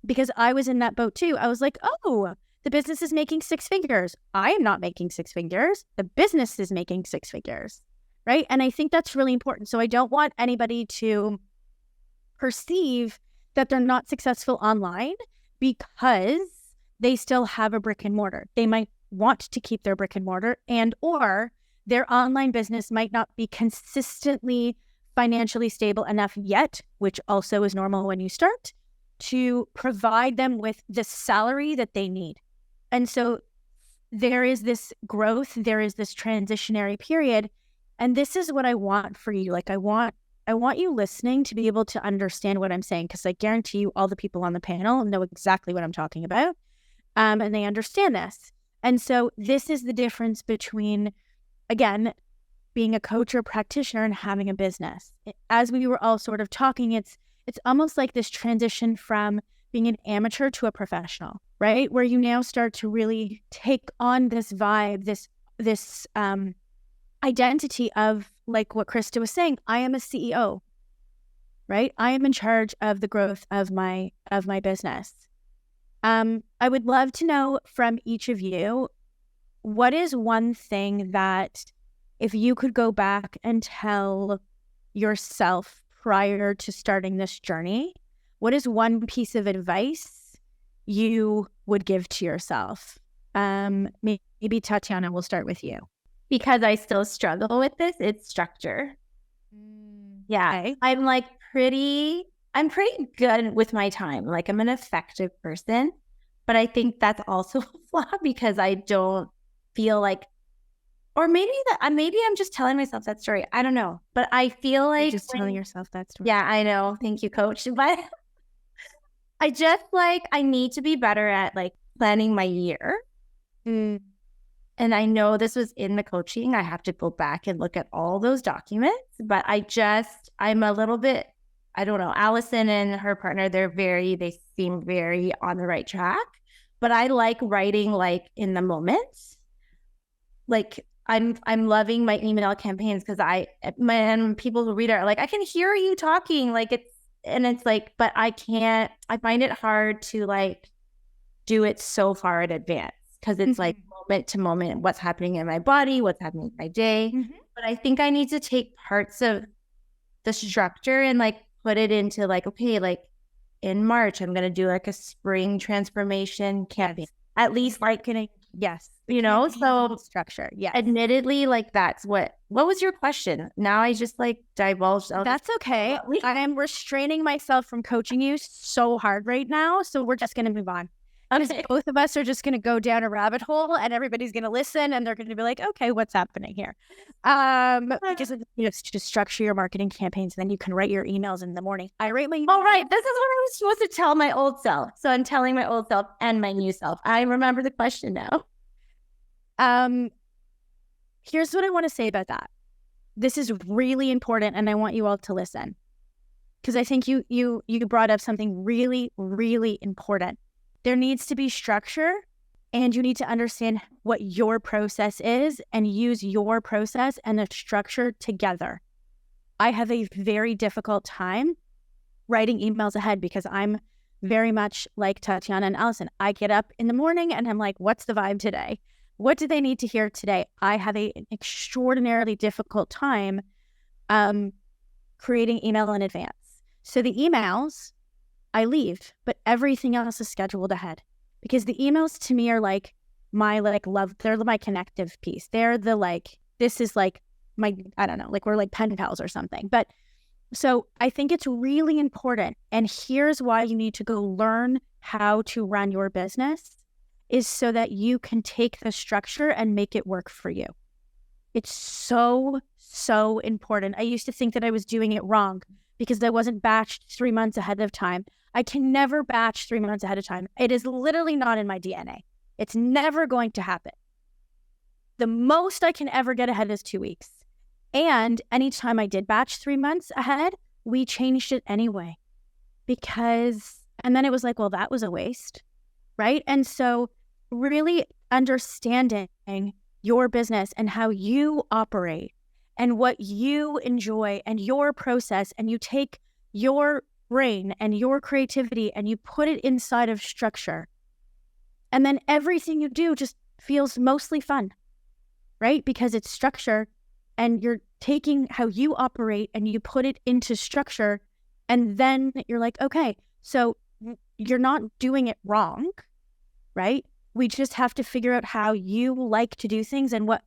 Because I was in that boat too. I was like, oh, the business is making 6 figures. I am not making 6 figures. The business is making 6 figures, right? And I think that's really important. So I don't want anybody to perceive that they're not successful online because they still have a brick and mortar. They might want to keep their brick and mortar, and or their online business might not be consistently financially stable enough yet, which also is normal when you start, to provide them with the salary that they need. And so there is this growth, there is this transitionary period. And this is what I want for you. Like I want you listening to be able to understand what I'm saying, because I guarantee you all the people on the panel know exactly what I'm talking about. And they understand this. And so this is the difference between, again, being a coach or practitioner and having a business. As we were all sort of talking, it's almost like this transition from being an amateur to a professional, right? Where you now start to really take on this vibe, this identity of, like what Krista was saying, I am a CEO, right? I am in charge of the growth of my business. I would love to know from each of you, what is one thing that if you could go back and tell yourself prior to starting this journey, what is one piece of advice you would give to yourself? Maybe Tatiana, we'll start with you. Because I still struggle with this, it's structure. Yeah. Okay. I'm pretty good with my time. Like I'm an effective person, but I think that's also a flaw because I don't feel like, or maybe I'm just telling myself that story. I don't know, but I feel like You're just telling yourself that story. Yeah, I know. Thank you, coach. But I just I need to be better at planning my year. And I know this was in the coaching. I have to go back and look at all those documents, but I'm a little bit, I don't know, Allison and her partner, they seem very on the right track, but I like writing in the moment. I'm loving my email campaigns because people who read it are like, I can hear you talking. But I can't, I find it hard to do it so far in advance because it's moment to moment, what's happening in my body, what's happening in my day. But I think I need to take parts of the structure and put it into okay, in March, I'm going to do a spring transformation campaign. At least marketing. Yes. So structure. Yeah. Admittedly, that's what was your question? Now I just divulged. That's okay. I am restraining myself from coaching you so hard right now. So we're just going to move on. Okay. Both of us are just going to go down a rabbit hole and everybody's going to listen and they're going to be like, okay, what's happening here? Because just structure your marketing campaigns and then you can write your emails in the morning. I write my emails. Oh, right. This is what I was supposed to tell my old self. So I'm telling my old self and my new self. I remember the question now. Here's what I want to say about that. This is really important and I want you all to listen. Because I think you brought up something really, really important. There needs to be structure and you need to understand what your process is and use your process and the structure together. I have a very difficult time writing emails ahead because I'm very much like Tatiana and Allison. I get up in the morning and I'm like, what's the vibe today? What do they need to hear today? I have an extraordinarily difficult time creating email in advance. So the emails, I leave, but everything else is scheduled ahead because the emails to me are my love. They're my connective piece. They're the this is my, I don't know, we're pen pals or something. But so I think it's really important. And here's why you need to go learn how to run your business is so that you can take the structure and make it work for you. It's so, so important. I used to think that I was doing it wrong because I wasn't batched 3 months ahead of time. I can never batch 3 months ahead of time. It is literally not in my DNA. It's never going to happen. The most I can ever get ahead is 2 weeks. And anytime I did batch 3 months ahead, we changed it anyway and then it was like, well, that was a waste, right? And so really understanding your business and how you operate and what you enjoy and your process, and you take your brain and your creativity and you put it inside of structure. And then everything you do just feels mostly fun, right? Because it's structure and you're taking how you operate and you put it into structure. And then you're like, okay, so you're not doing it wrong, right? We just have to figure out how you like to do things and what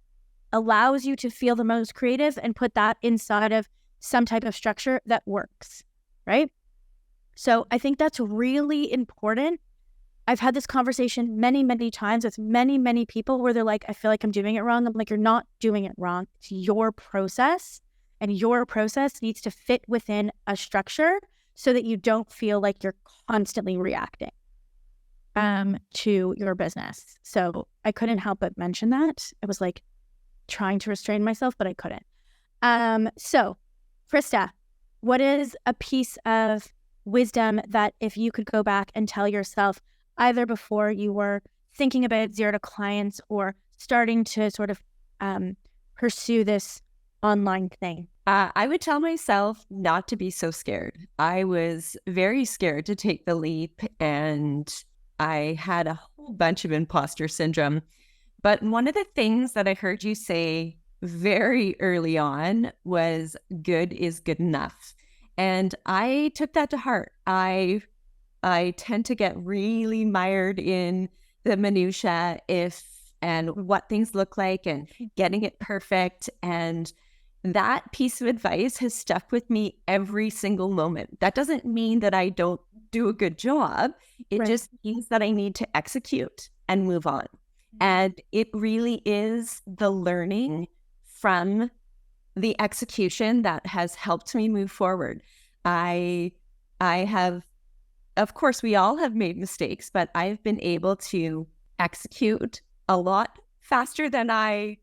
allows you to feel the most creative and put that inside of some type of structure that works, right? So I think that's really important. I've had this conversation many, many times with many, many people where they're like, I feel like I'm doing it wrong. I'm like, you're not doing it wrong. It's your process, and your process needs to fit within a structure so that you don't feel like you're constantly reacting to your business. So I couldn't help but mention that. I was like trying to restrain myself, but I couldn't. So Krista, what is a piece of wisdom that if you could go back and tell yourself either before you were thinking about zero to clients or starting to sort of pursue this online thing? I would tell myself not to be so scared. I was very scared to take the leap, and I had a whole bunch of imposter syndrome. But one of the things that I heard you say very early on was good is good enough. And I took that to heart. I tend to get really mired in the minutia and what things look like and getting it perfect. And that piece of advice has stuck with me every single moment. That doesn't mean that I don't do a good job. It just means that I need to execute and move on. And it really is the learning from the execution that has helped me move forward. I have, of course, we all have made mistakes, but I've been able to execute a lot faster than I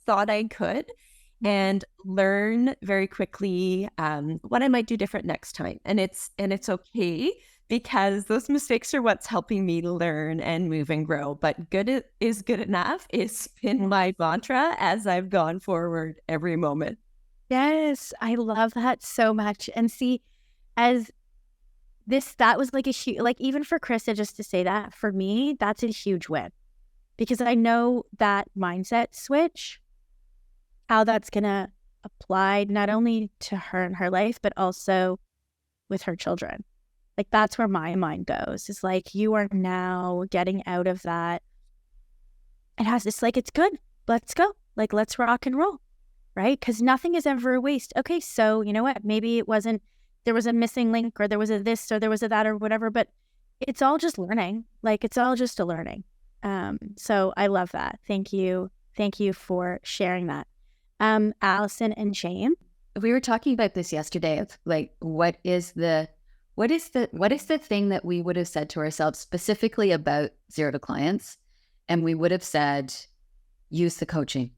thought I could and learn very quickly what I might do different next time. And it's okay, because those mistakes are what's helping me to learn and move and grow. But good is good enough. It's been my mantra as I've gone forward every moment. Yes, I love that so much. And see, that was like a huge, like even for Krista, just to say that, for me, that's a huge win. Because I know that mindset switch, how that's going to apply not only to her and her life, but also with her children. Like that's where my mind goes. It's like, you are now getting out of that. It's like, it's good. Let's go. Like, let's rock and roll. Right? Because nothing is ever a waste. Okay, so you know what? Maybe there was a missing link, or there was a this, or there was a that, or whatever, but it's all just learning. Like, it's all just a learning. So I love that. Thank you. Thank you for sharing that. Allison and Shane. We were talking about this yesterday of like, what is the thing that we would have said to ourselves specifically about zero to clients? And we would have said, use the coaching,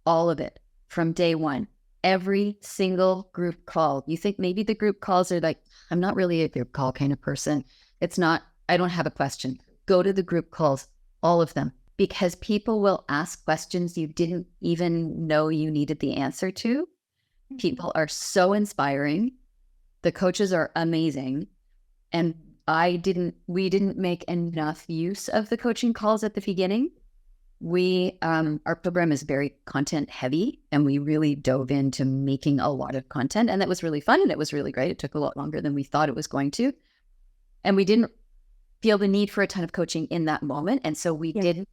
all of it from day one, every single group call. You think maybe the group calls are like, I'm not really a group call kind of person. It's not, I don't have a question. Go to the group calls, all of them, because people will ask questions you didn't even know you needed the answer to. People are so inspiring. The coaches are amazing. And we didn't make enough use of the coaching calls at the beginning. Our program is very content heavy, and we really dove into making a lot of content, and that was really fun and it was really great. It took a lot longer than we thought it was going to. And we didn't feel the need for a ton of coaching in that moment. And so we didn't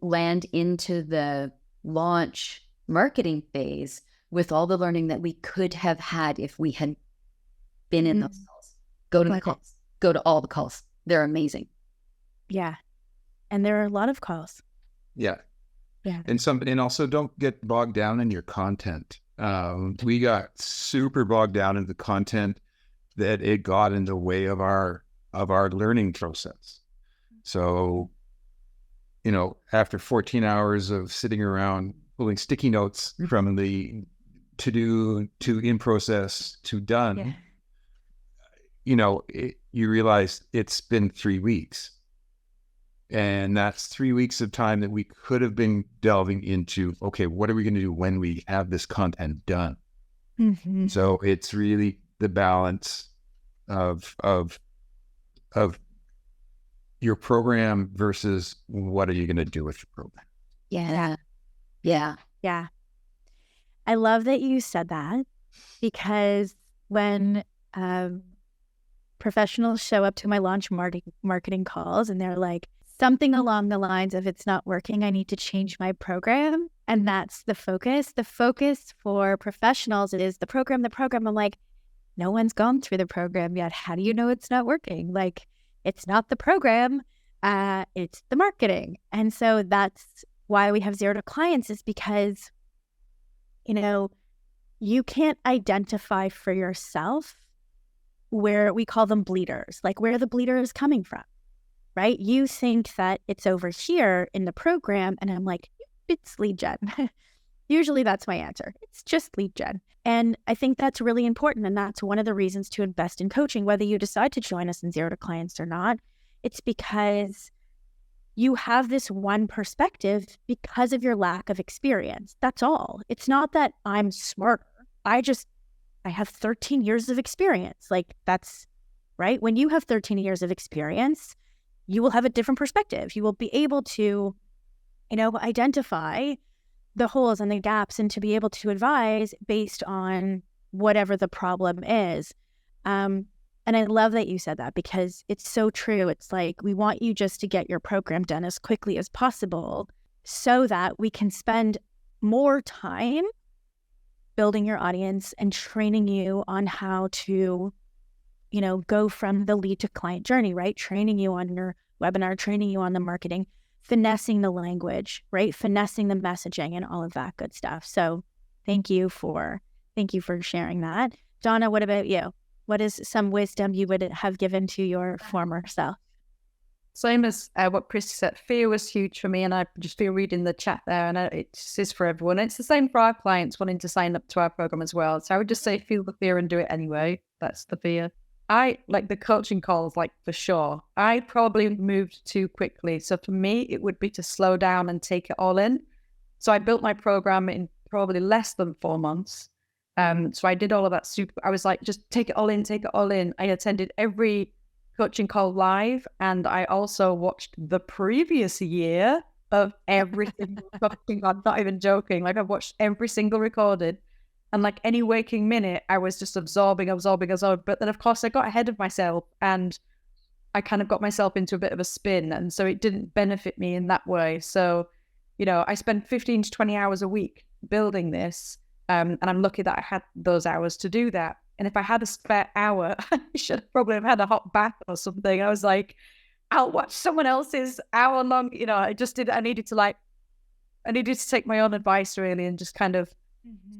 land into the launch marketing phase with all the learning that we could have had if we had been in those calls. Go to the calls. Go to all the calls. They're amazing. Yeah. And there are a lot of calls. Yeah. Yeah. And also don't get bogged down in your content. We got super bogged down in the content that it got in the way of our learning process. So, after 14 hours of sitting around pulling sticky notes from the to do to in process to done, you realize it's been 3 weeks. And that's 3 weeks of time that we could have been delving into, okay, what are we going to do when we have this content done? Mm-hmm. So it's really the balance of your program versus what are you going to do with the program? Yeah. I love that you said that, because when professionals show up to my launch marketing calls and they're like, something along the lines of, it's not working, I need to change my program. And that's the focus. The focus for professionals is the program. I'm like, no one's gone through the program yet. How do you know it's not working? Like, it's not the program, it's the marketing. And so that's why we have zero to clients, is because, you can't identify for yourself where we call them bleeders, like where the bleeder is coming from, right? You think that it's over here in the program, and I'm like, it's lead gen. Usually that's my answer. It's just lead gen. And I think that's really important. And that's one of the reasons to invest in coaching, whether you decide to join us in zero to clients or not. It's because you have this one perspective because of your lack of experience. That's all. It's not that I'm smarter. I have 13 years of experience. Like, that's right. When you have 13 years of experience, you will have a different perspective. You will be able to, identify the holes and the gaps, and to be able to advise based on whatever the problem is. And I love that you said that, because it's so true. It's like, we want you just to get your program done as quickly as possible so that we can spend more time building your audience and training you on how to, go from the lead to client journey, right? Training you on your webinar, training you on the marketing, finessing the language, right? Finessing the messaging and all of that good stuff. So thank you for sharing that. Donna, what about you? What is some wisdom you would have given to your former self? Same as what Christy said, fear was huge for me, and I just feel reading the chat there, and it just is for everyone. It's the same for our clients wanting to sign up to our program as well. So I would just say, feel the fear and do it anyway. That's the fear. I like the coaching calls, like, for sure. I probably moved too quickly. So for me, it would be to slow down and take it all in. So I built my program in probably less than 4 months. So I did all of that I was like, just take it all in, take it all in. I attended every coaching call live, and I also watched the previous year of every single coaching. I'm not even joking. Like, I've watched every single recorded, and like any waking minute, I was just absorbing. But then, of course, I got ahead of myself, and I kind of got myself into a bit of a spin, and so it didn't benefit me in that way. So, I spend 15 to 20 hours a week building this. And I'm lucky that I had those hours to do that. And if I had a spare hour, I should probably have had a hot bath or something. I was like, I'll watch someone else's hour long. I needed to take my own advice, really, and just kind of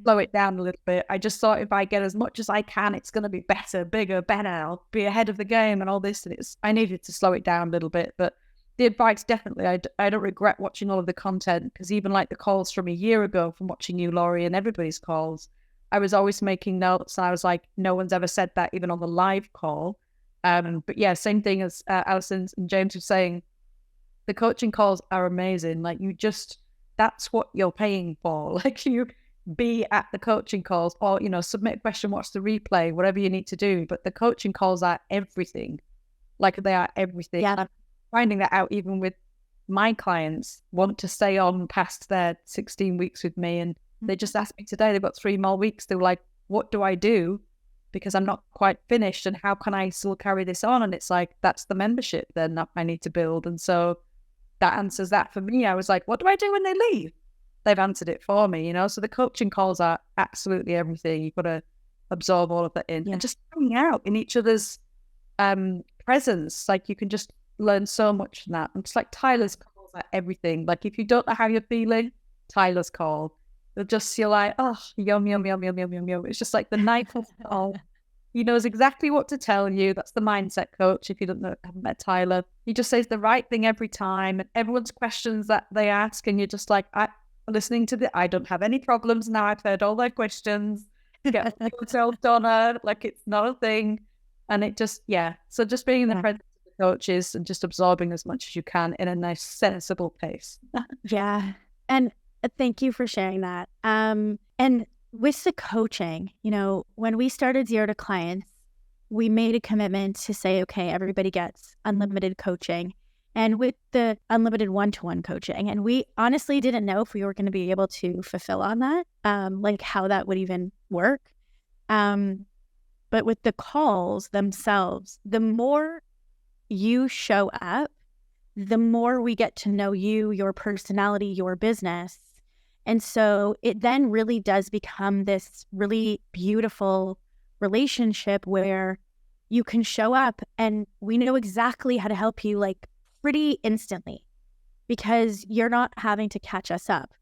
slow it down a little bit. I just thought, if I get as much as I can, it's going to be better, bigger, better. I'll be ahead of the game and all this. And I needed to slow it down a little bit. But the advice, definitely, I don't regret watching all of the content, because even like the calls from a year ago from watching you, Laurie, and everybody's calls, I was always making notes. And I was like, no one's ever said that, even on the live call. But yeah, same thing as Alison and James were saying, the coaching calls are amazing. Like, that's what you're paying for. Like, you be at the coaching calls, or, submit a question, watch the replay, whatever you need to do. But the coaching calls are everything. Like, they are everything. Yeah. Finding that out even with my clients want to stay on past their 16 weeks with me, and they just asked me today, they've got 3 more weeks. They were like, what do I do? Because I'm not quite finished, and how can I still carry this on? And it's like, that's the membership then that I need to build. And so that answers that for me. I was like, what do I do when they leave? They've answered it for me, so the coaching calls are absolutely everything. You've got to absorb all of that in, and just hang out in each other's presence. Like, you can just learn so much from that. And it's like Tyler's calls are everything. Like, if you don't know how you're feeling, Tyler's call. You're like, oh, yum, yum, yum, yum, yum, yum, yum. It's just like the nicest call. He knows exactly what to tell you. That's the mindset coach. If you haven't met Tyler, he just says the right thing every time. And everyone's questions that they ask, and you're just like, listening to the, I don't have any problems now. I've heard all their questions. Get yourself, Donna, like it's not a thing. And it just, so just being in the presence of the coaches and just absorbing as much as you can in a nice, sensible pace. Yeah. And thank you for sharing that. And with the coaching, you know, when we started Zero to Clients, we made a commitment to say, okay, everybody gets unlimited coaching and with the unlimited one-to-one coaching. And we honestly didn't know if we were going to be able to fulfill on that, like how that would even work. But with the calls themselves, the more you show up, the more we get to know you, your personality, your business. And so it then really does become this really beautiful relationship where you can show up and we know exactly how to help you like pretty instantly because you're not having to catch us up,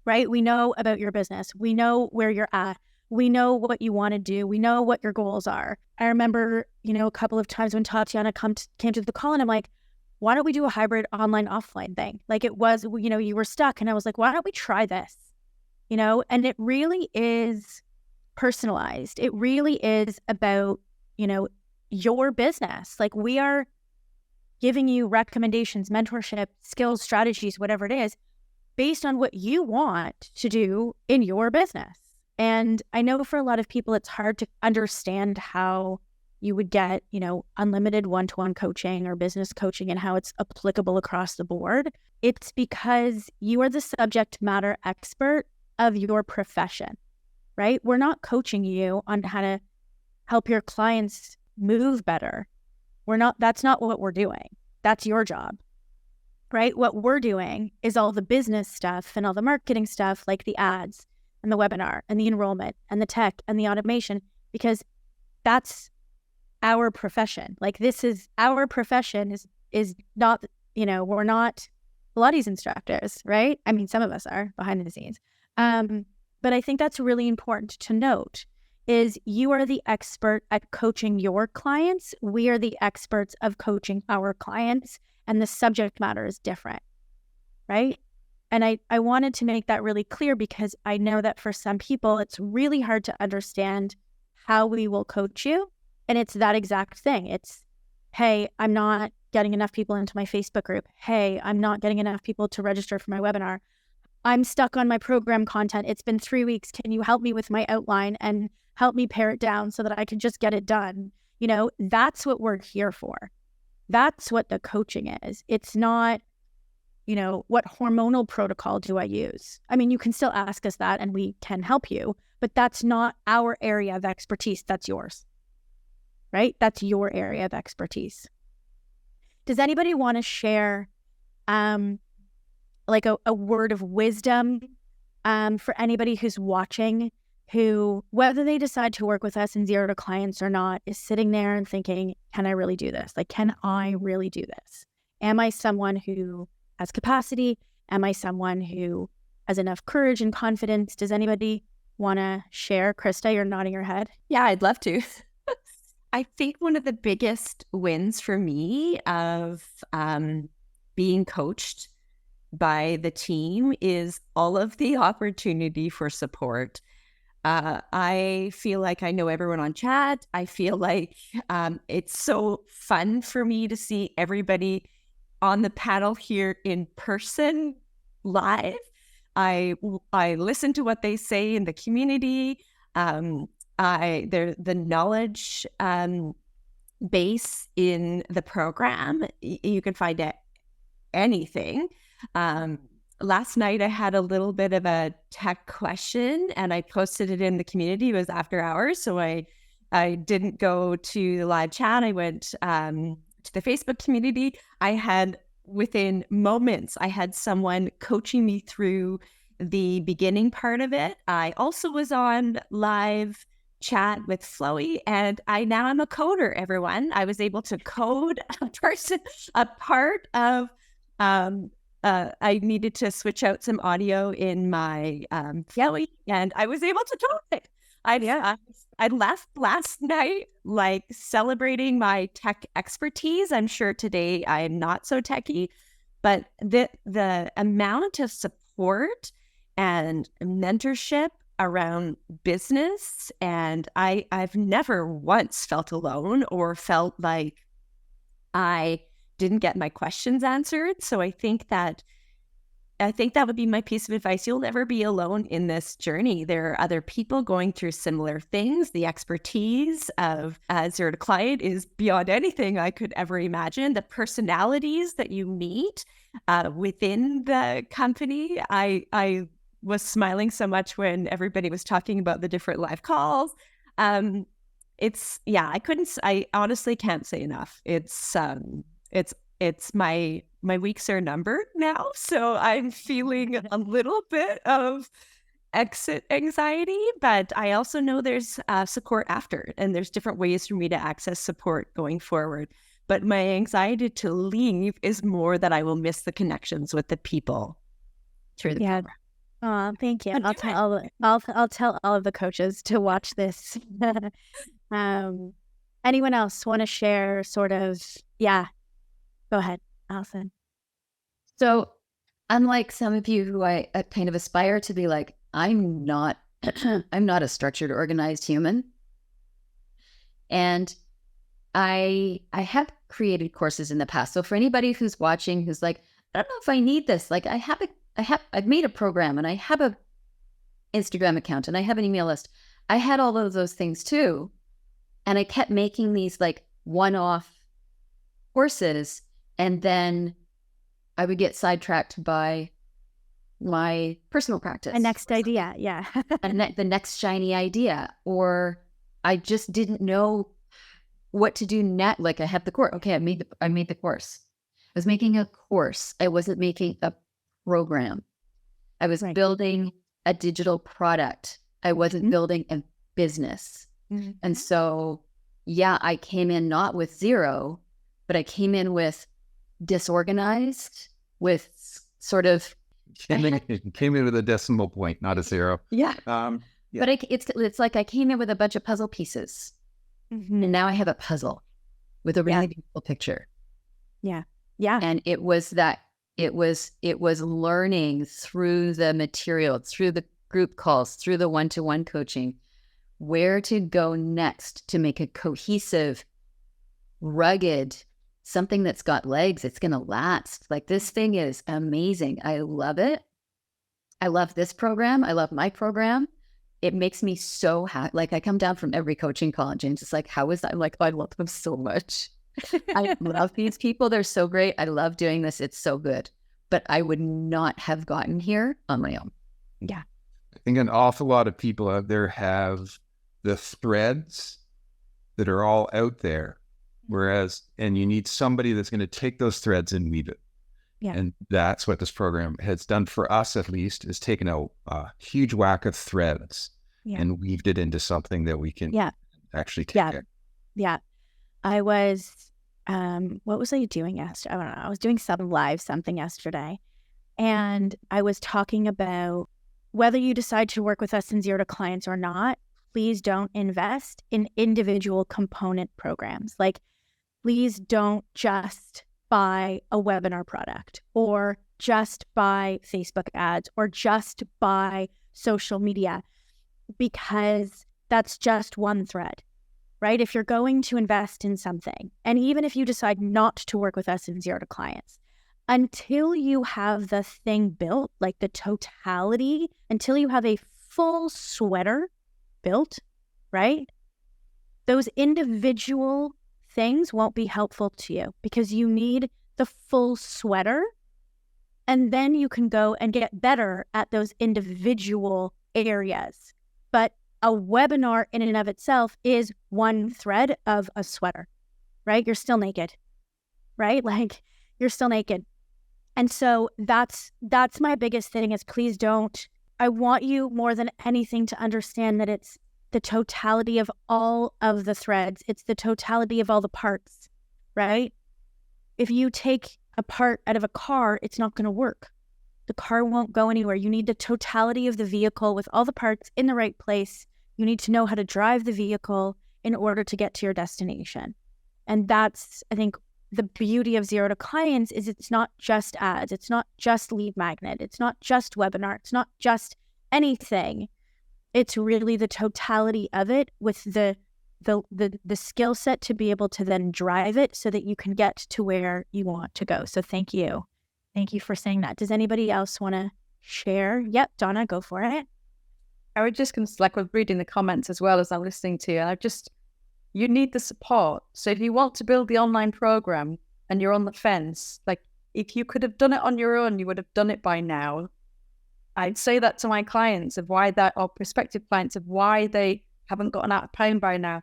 right? We know about your business. We know where you're at. We know what you want to do. We know what your goals are. I remember, you know, a couple of times when Tatiana came to the call and I'm like, why don't we do a hybrid online offline thing? Like it was, you know, you were stuck and I was like, why don't we try this? You know, and it really is personalized. It really is about, you know, your business. Like we are giving you recommendations, mentorship, skills, strategies, whatever it is, based on what you want to do in your business. And I know for a lot of people, it's hard to understand how you would get, you know, unlimited one-to-one coaching or business coaching and how it's applicable across the board. It's because you are the subject matter expert of your profession, right? We're not coaching you on how to help your clients move better. That's not what we're doing. That's your job, right? What we're doing is all the business stuff and all the marketing stuff, like the ads and the webinar and the enrollment and the tech and the automation, because that's our profession. Like this is our profession is not, you know, we're not Pilates instructors, right? I mean, some of us are behind the scenes. But I think that's really important to note is you are the expert at coaching your clients. We are the experts of coaching our clients and the subject matter is different, right? And I wanted to make that really clear because I know that for some people, it's really hard to understand how we will coach you. And it's that exact thing. It's, hey, I'm not getting enough people into my Facebook group. Hey, I'm not getting enough people to register for my webinar. I'm stuck on my program content. It's been 3 weeks. Can you help me with my outline and help me pare it down so that I can just get it done? You know, that's what we're here for. That's what the coaching is. It's not, you know, what hormonal protocol do I use? I mean, you can still ask us that and we can help you, but that's not our area of expertise. That's yours, right? That's your area of expertise. Does anybody want to share like a word of wisdom for anybody who's watching, who, whether they decide to work with us in Zero to Clients or not, is sitting there and thinking, can I really do this? Like, can I really do this? Am I someone who has capacity? Am I someone who has enough courage and confidence? Does anybody want to share? Krista, you're nodding your head. Yeah, I'd love to. I think one of the biggest wins for me of being coached by the team is all of the opportunity for support. I feel like I know everyone on chat. I feel like it's so fun for me to see everybody on the panel here in person live. I listen to what they say in the community. The knowledge base in the program, you can find out anything. Last night I had a little bit of a tech question and I posted it in the community. It was after hours, so I didn't go to the live chat. I went to the Facebook community. Within moments, I had someone coaching me through the beginning part of it. I also was on live chat with Flowy, and now I'm a coder, everyone. I was able to code a part of I needed to switch out some audio in my Flowy, and I was able to code it. I left last night like celebrating my tech expertise. I'm sure today I'm not so techy, but the amount of support and mentorship around business. And I've never once felt alone or felt like I didn't get my questions answered. So I think that would be my piece of advice. You'll never be alone in this journey. There are other people going through similar things. The expertise of Zero to Client is beyond anything I could ever imagine. The personalities that you meet within the company. I was smiling so much when everybody was talking about the different live calls. I honestly can't say enough. It's my weeks are numbered now, so I'm feeling a little bit of exit anxiety, but I also know there's support after, and there's different ways for me to access support going forward. But my anxiety to leave is more that I will miss the connections with the people through the program. Oh, thank you. I'll tell all of the coaches to watch this. Anyone else want to share sort of? Yeah, go ahead, Allison. So unlike some of you who I kind of aspire to be like, I'm not a structured, organized human. And I have created courses in the past. So for anybody who's watching, who's like, I don't know if I need this. Like I've made a program and I have a Instagram account and I have an email list. I had all of those things too. And I kept making these like one-off courses. And then I would get sidetracked by my personal practice. A next idea, yeah. The next shiny idea. Or I just didn't know what to do next. Like I have the course. Okay, I made the course. I was making a course. I wasn't making a program. I was building a digital product. I wasn't building a business. Mm-hmm. And so, yeah, I came in not with zero, but I came in with disorganized, with sort of came in with a decimal point, not a zero. Yeah. But it's like I came in with a bunch of puzzle pieces, and now I have a puzzle with a really beautiful picture. Yeah. And it was learning through the material, through the group calls, through the one-to-one coaching, where to go next to make a cohesive, rugged, something that's got legs. It's going to last. Like this thing is amazing. I love it. I love this program. I love my program. It makes me so happy. Like I come down from every coaching call and Jane's just like, how is that? I'm like, oh, I love them so much. I love these people. They're so great. I love doing this. It's so good. But I would not have gotten here on my own. Yeah. I think an awful lot of people out there have the threads that are all out there. And you need somebody that's going to take those threads and weave it. Yeah. And that's what this program has done for us, at least, is taken a huge whack of threads and weaved it into something that we can actually take it. Yeah. I was, what was I doing yesterday? I don't know. I was doing something yesterday. And I was talking about whether you decide to work with us in Zero to Clients or not, please don't invest in individual component programs. Like, please don't just buy a webinar product or just buy Facebook ads or just buy social media, because that's just one thread, right? If you're going to invest in something, and even if you decide not to work with us in Zero to Clients, until you have the thing built, like the totality, until you have a full sweater built, right? Those individual things won't be helpful to you, because you need the full sweater, and then you can go and get better at those individual areas. But a webinar in and of itself is one thread of a sweater, right? You're still naked, right? Like you're still naked. And so that's my biggest thing is, please don't. I want you more than anything to understand that it's the totality of all of the threads. It's the totality of all the parts, right? If you take a part out of a car, it's not going to work. The car won't go anywhere. You need the totality of the vehicle with all the parts in the right place. You need to know how to drive the vehicle in order to get to your destination. And that's, I think, the beauty of Zero to Clients is it's not just ads, it's not just lead magnet, it's not just webinar, it's not just anything. It's really the totality of it with the skill set to be able to then drive it so that you can get to where you want to go. So thank you. Thank you for saying that. Does anybody else want to share? Yep, Donna, go for it. I was just going to, like, was reading the comments as well as I'm listening to you, and you need the support. So if you want to build the online program and you're on the fence, like, if you could have done it on your own, you would have done it by now. I'd say that to my clients or prospective clients of why they haven't gotten out of pain by now.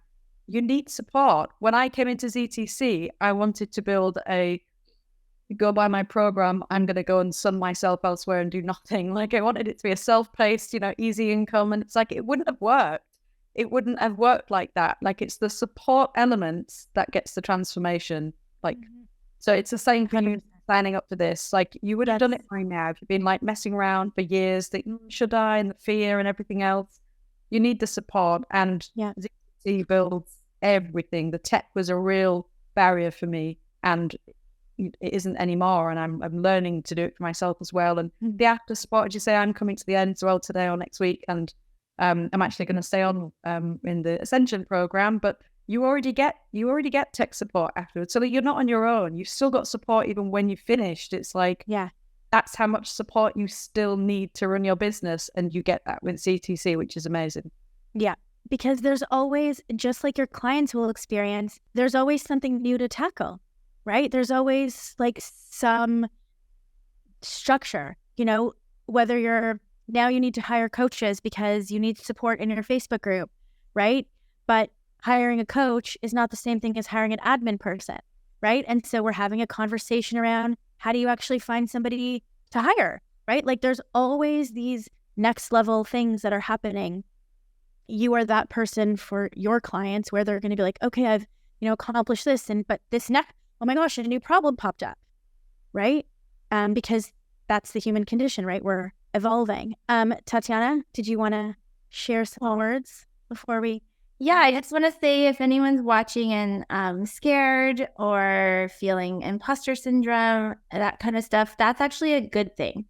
You need support. When I came into ZTC, I wanted to go by my program, I'm going to go and sun myself elsewhere and do nothing. Like, I wanted it to be a self-paced, easy income. And it's like, it wouldn't have worked. It wouldn't have worked like that. Like, it's the support elements that gets the transformation. Like, so it's the same for you signing up for this. Like, you would have done it by now if you've been like messing around for years, that should I, and the fear and everything else. You need the support, and ZTC builds everything. The tech was a real barrier for me, and it isn't anymore. And I'm learning to do it for myself as well. And the after support, as you say, I'm coming to the end as well today or next week, and I'm actually going to stay on in the Ascension program. But you already get tech support afterwards, so that you're not on your own. You've still got support even when you've finished. It's like, that's how much support you still need to run your business, and you get that with ZTC, which is amazing. Yeah, because there's always, just like your clients will experience, there's always something new to tackle, right? There's always like some structure, whether now you need to hire coaches because you need support in your Facebook group, right? But hiring a coach is not the same thing as hiring an admin person, right? And so we're having a conversation around, how do you actually find somebody to hire, right? Like, there's always these next level things that are happening. You are that person for your clients where they're going to be like, okay, I've, accomplished this, but this next, oh my gosh, a new problem popped up, right? Because that's the human condition, right? We're evolving. Tatiana, did you want to share some words before we? Yeah, I just want to say, if anyone's watching and scared or feeling imposter syndrome, that kind of stuff, that's actually a good thing.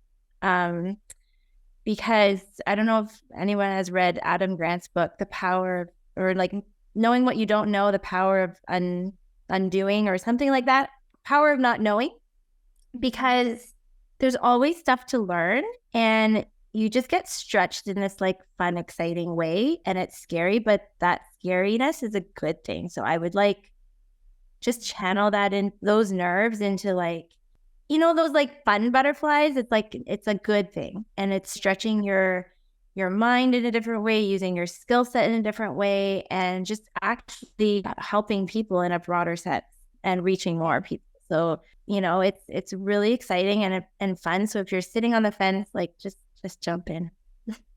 Because I don't know if anyone has read Adam Grant's book, The Power of, or like knowing what you don't know, the power of undoing, or something like that. Power of not knowing, because there's always stuff to learn, and you just get stretched in this like fun, exciting way, and it's scary, but that scariness is a good thing. So I would like just channel that in, those nerves into like, those like fun butterflies. It's like, it's a good thing, and it's stretching your mind in a different way, using your skill set in a different way, and just actually helping people in a broader sense and reaching more people. So, it's really exciting and fun. So if you're sitting on the fence, like just jump in,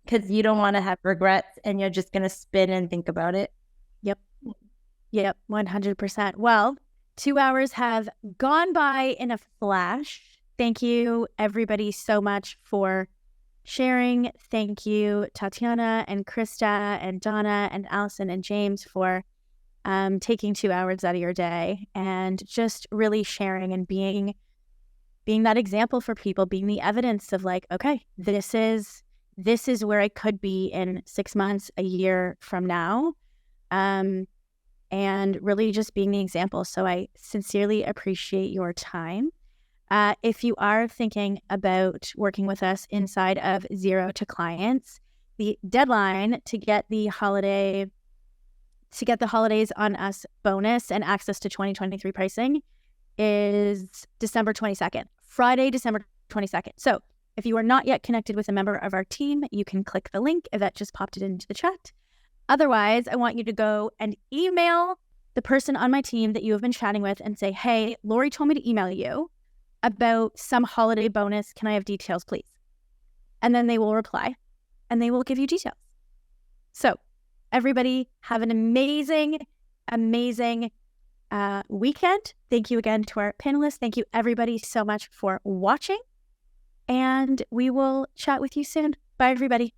because you don't want to have regrets and you're just going to spin and think about it. Yep, 100%. Well, 2 hours have gone by in a flash. Thank you, everybody, so much for sharing. Thank you, Tatiana and Krista and Donna and Allison and James, for taking 2 hours out of your day and just really sharing and being that example for people, being the evidence of like, okay, this is where I could be in 6 months, a year from now. And really just being the example. So I sincerely appreciate your time. If you are thinking about working with us inside of Zero to Clients, the deadline to get the holidays on us bonus and access to 2023 pricing is December 22nd, Friday, December 22nd. So if you are not yet connected with a member of our team, you can click the link. That just popped it into the chat. Otherwise, I want you to go and email the person on my team that you have been chatting with and say, hey, Lori told me to email you about some holiday bonus. Can I have details, please? And then they will reply and they will give you details. So everybody have an amazing, amazing weekend. Thank you again to our panelists. Thank you, everybody, so much for watching. And we will chat with you soon. Bye, everybody.